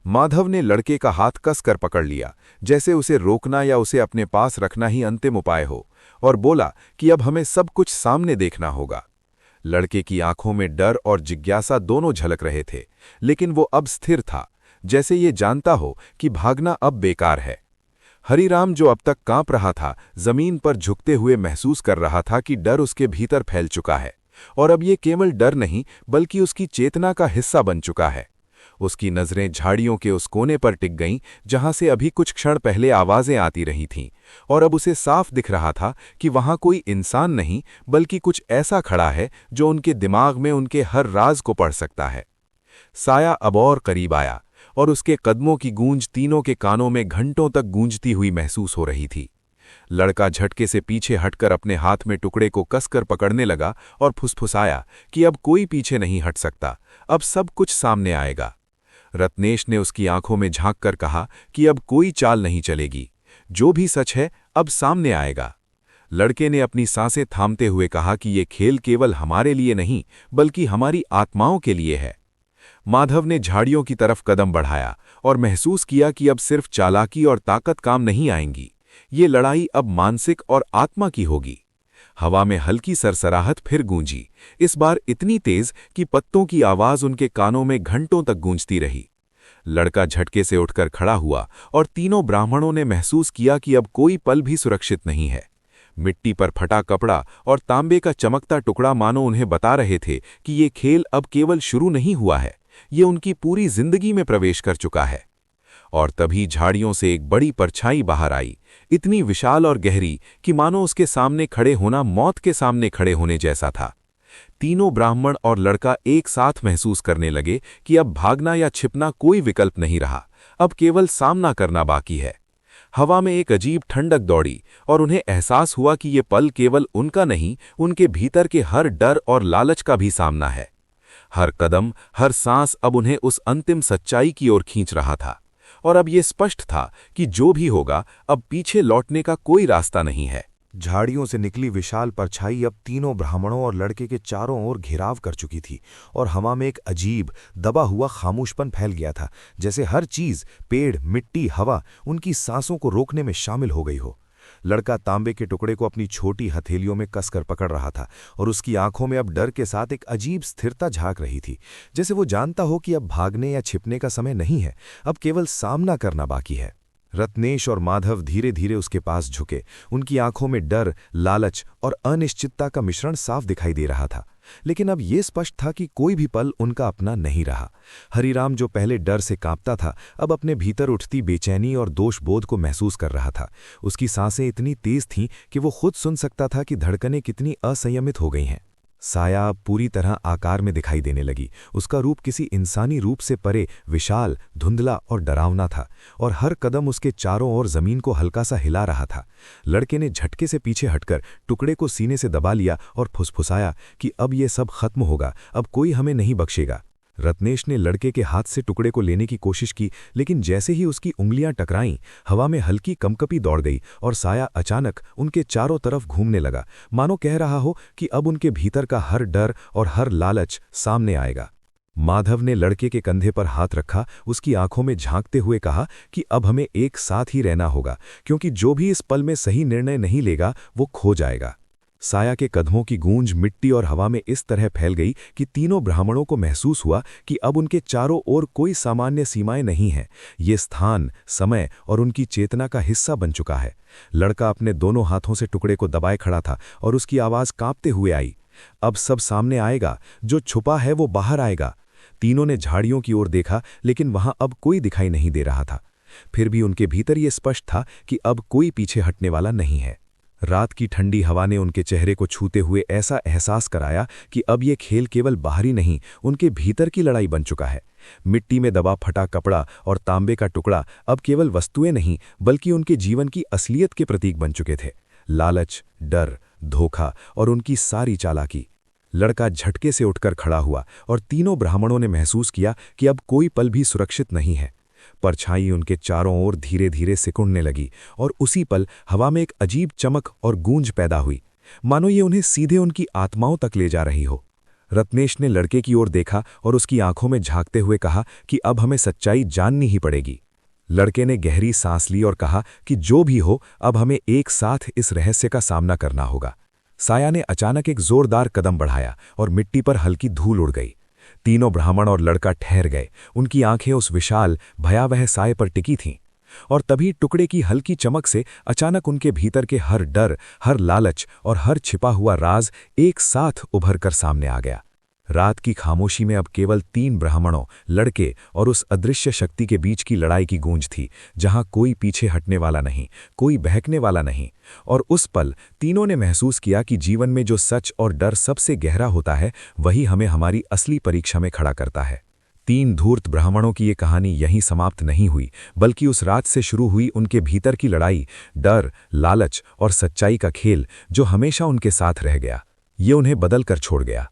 माधव ने लड़के का हाथ कस कर पकड़ लिया, जैसे उसे रोकना या उसे अपने पास रखना ही अंतिम उपाय हो, और बोला कि अब हमें सब कुछ सामने देखना होगा। लड़के की आंखों में डर और जिज्ञासा दोनों झलक रहे थे, लेकिन वो अब स्थिर था, जैसे ये जानता हो कि भागना अब बेकार है। हरिराम, जो अब तक कांप रहा था, जमीन पर झुकते हुए महसूस कर रहा था कि डर उसके भीतर फैल चुका है, और अब ये केवल डर नहीं बल्कि उसकी चेतना का हिस्सा बन चुका है। उसकी नजरें झाड़ियों के उस कोने पर टिक गईं जहां से अभी कुछ क्षण पहले आवाजें आती रही थीं, और अब उसे साफ दिख रहा था कि वहां कोई इंसान नहीं बल्कि कुछ ऐसा खड़ा है जो उनके दिमाग में उनके हर राज को पढ़ सकता है। साया अब और करीब आया, और उसके कदमों की गूंज तीनों के कानों में घंटों तक गूंजती हुई महसूस हो रही थी। लड़का झटके से पीछे हटकर अपने हाथ में टुकड़े को कसकर पकड़ने लगा और फुसफुसाया कि अब कोई पीछे नहीं हट सकता, अब सब कुछ सामने आएगा। रत्नेश ने उसकी आंखों में झांक कर कहा कि अब कोई चाल नहीं चलेगी, जो भी सच है अब सामने आएगा। लड़के ने अपनी सांसें थामते हुए कहा कि ये खेल केवल हमारे लिए नहीं बल्कि हमारी आत्माओं के लिए है। माधव ने झाड़ियों की तरफ कदम बढ़ाया और महसूस किया कि अब सिर्फ चालाकी और ताकत काम नहीं आएंगी, ये लड़ाई अब मानसिक और आत्मा की होगी। हवा में हल्की सरसराहट फिर गूंजी, इस बार इतनी तेज कि पत्तों की आवाज उनके कानों में घंटों तक गूंजती रही। लड़का झटके से उठकर खड़ा हुआ और तीनों ब्राह्मणों ने महसूस किया कि अब कोई पल भी सुरक्षित नहीं है। मिट्टी पर फटा कपड़ा और तांबे का चमकता टुकड़ा मानो उन्हें बता रहे थे कि ये खेल अब केवल शुरू नहीं हुआ है, ये उनकी पूरी जिंदगी में प्रवेश कर चुका है। और तभी झाड़ियों से एक बड़ी परछाई बाहर आई, इतनी विशाल और गहरी कि मानो उसके सामने खड़े होना मौत के सामने खड़े होने जैसा था। तीनों ब्राह्मण और लड़का एक साथ महसूस करने लगे कि अब भागना या छिपना कोई विकल्प नहीं रहा, अब केवल सामना करना बाकी है। हवा में एक अजीब ठंडक दौड़ी और उन्हें एहसास हुआ कि ये पल केवल उनका नहीं, उनके भीतर के हर डर और लालच का भी सामना है। हर कदम, हर सांस अब उन्हें उस अंतिम सच्चाई की ओर खींच रहा था, और अब ये स्पष्ट था कि जो भी होगा अब पीछे लौटने का कोई रास्ता नहीं है। झाड़ियों से निकली विशाल परछाई अब तीनों ब्राह्मणों और लड़के के चारों ओर घेराव कर चुकी थी, और हवा में एक अजीब दबा हुआ खामोशपन फैल गया था, जैसे हर चीज, पेड़, मिट्टी, हवा, उनकी सांसों को रोकने में शामिल हो गई हो। लड़का तांबे के टुकड़े को अपनी छोटी हथेलियों में कसकर पकड़ रहा था, और उसकी आंखों में अब डर के साथ एक अजीब स्थिरता झांक रही थी, जैसे वो जानता हो कि अब भागने या छिपने का समय नहीं है, अब केवल सामना करना बाकी है। रत्नेश और माधव धीरे धीरे उसके पास झुके, उनकी आंखों में डर, लालच और अनिश्चितता का मिश्रण साफ दिखाई दे रहा था, लेकिन अब ये स्पष्ट था कि कोई भी पल उनका अपना नहीं रहा। हरिराम, जो पहले डर से कांपता था, अब अपने भीतर उठती बेचैनी और दोषबोध को महसूस कर रहा था। उसकी सांसें इतनी तेज थीं कि वो खुद सुन सकता था कि धड़कनें कितनी असंयमित हो गई हैं। साया अब पूरी तरह आकार में दिखाई देने लगी। उसका रूप किसी इंसानी रूप से परे विशाल, धुंधला और डरावना था, और हर कदम उसके चारों ओर जमीन को हल्का सा हिला रहा था। लड़के ने झटके से पीछे हटकर टुकड़े को सीने से दबा लिया और फुसफुसाया कि अब ये सब खत्म होगा, अब कोई हमें नहीं बख्शेगा। रत्नेश ने लड़के के हाथ से टुकड़े को लेने की कोशिश की, लेकिन जैसे ही उसकी उंगलियां टकराईं, हवा में हल्की कंपकपी दौड़ गई और साया अचानक उनके चारों तरफ घूमने लगा, मानो कह रहा हो कि अब उनके भीतर का हर डर और हर लालच सामने आएगा। माधव ने लड़के के कंधे पर हाथ रखा, उसकी आंखों में झांकते हुए कहा कि अब हमें एक साथ ही रहना होगा, क्योंकि जो भी इस पल में सही निर्णय नहीं लेगा वो खो जाएगा। साया के कदमों की गूंज मिट्टी और हवा में इस तरह फैल गई कि तीनों ब्राह्मणों को महसूस हुआ कि अब उनके चारों ओर कोई सामान्य सीमाएं नहीं हैं, ये स्थान, समय और उनकी चेतना का हिस्सा बन चुका है। लड़का अपने दोनों हाथों से टुकड़े को दबाए खड़ा था और उसकी आवाज कांपते हुए आई, अब सब सामने आएगा, जो छुपा है वो बाहर आएगा। तीनों ने झाड़ियों की ओर देखा, लेकिन वहां अब कोई दिखाई नहीं दे रहा था। फिर भी उनके भीतर ये स्पष्ट था कि अब कोई पीछे हटने वाला नहीं है। रात की ठंडी हवा ने उनके चेहरे को छूते हुए ऐसा एहसास कराया कि अब ये खेल केवल बाहरी नहीं, उनके भीतर की लड़ाई बन चुका है। मिट्टी में दबा फटा कपड़ा और तांबे का टुकड़ा अब केवल वस्तुएं नहीं, बल्कि उनके जीवन की असलियत के प्रतीक बन चुके थे। लालच, डर, धोखा और उनकी सारी चालाकी। लड़का झटके से उठकर खड़ा हुआ और तीनों ब्राह्मणों ने महसूस किया कि अब कोई पल भी सुरक्षित नहीं है। परछाई उनके चारों ओर धीरे धीरे सिकुड़ने लगी और उसी पल हवा में एक अजीब चमक और गूंज पैदा हुई, मानो ये उन्हें सीधे उनकी आत्माओं तक ले जा रही हो। रत्नेश ने लड़के की ओर देखा और उसकी आंखों में झांकते हुए कहा कि अब हमें सच्चाई जाननी ही पड़ेगी। लड़के ने गहरी सांस ली और कहा कि जो भी हो, अब हमें एक साथ इस रहस्य का सामना करना होगा। साया ने अचानक एक जोरदार कदम बढ़ाया और मिट्टी पर हल्की धूल उड़ गई। तीनों ब्राह्मण और लड़का ठहर गए, उनकी आंखें उस विशाल भयावह साए पर टिकी थीं। और तभी टुकड़े की हल्की चमक से अचानक उनके भीतर के हर डर, हर लालच और हर छिपा हुआ राज एक साथ उभर कर सामने आ गया। रात की खामोशी में अब केवल 3 ब्राह्मणों, लड़के और उस अदृश्य शक्ति के बीच की लड़ाई की गूंज थी, जहां कोई पीछे हटने वाला नहीं, कोई बहकने वाला नहीं। और उस पल तीनों ने महसूस किया कि जीवन में जो सच और डर सबसे गहरा होता है, वही हमें हमारी असली परीक्षा में खड़ा करता है। 3 धूर्त ब्राह्मणों की ये कहानी यहीं समाप्त नहीं हुई, बल्कि उस रात से शुरू हुई उनके भीतर की लड़ाई, डर, लालच और सच्चाई का खेल, जो हमेशा उनके साथ रह गया। ये उन्हें बदल कर छोड़ गया।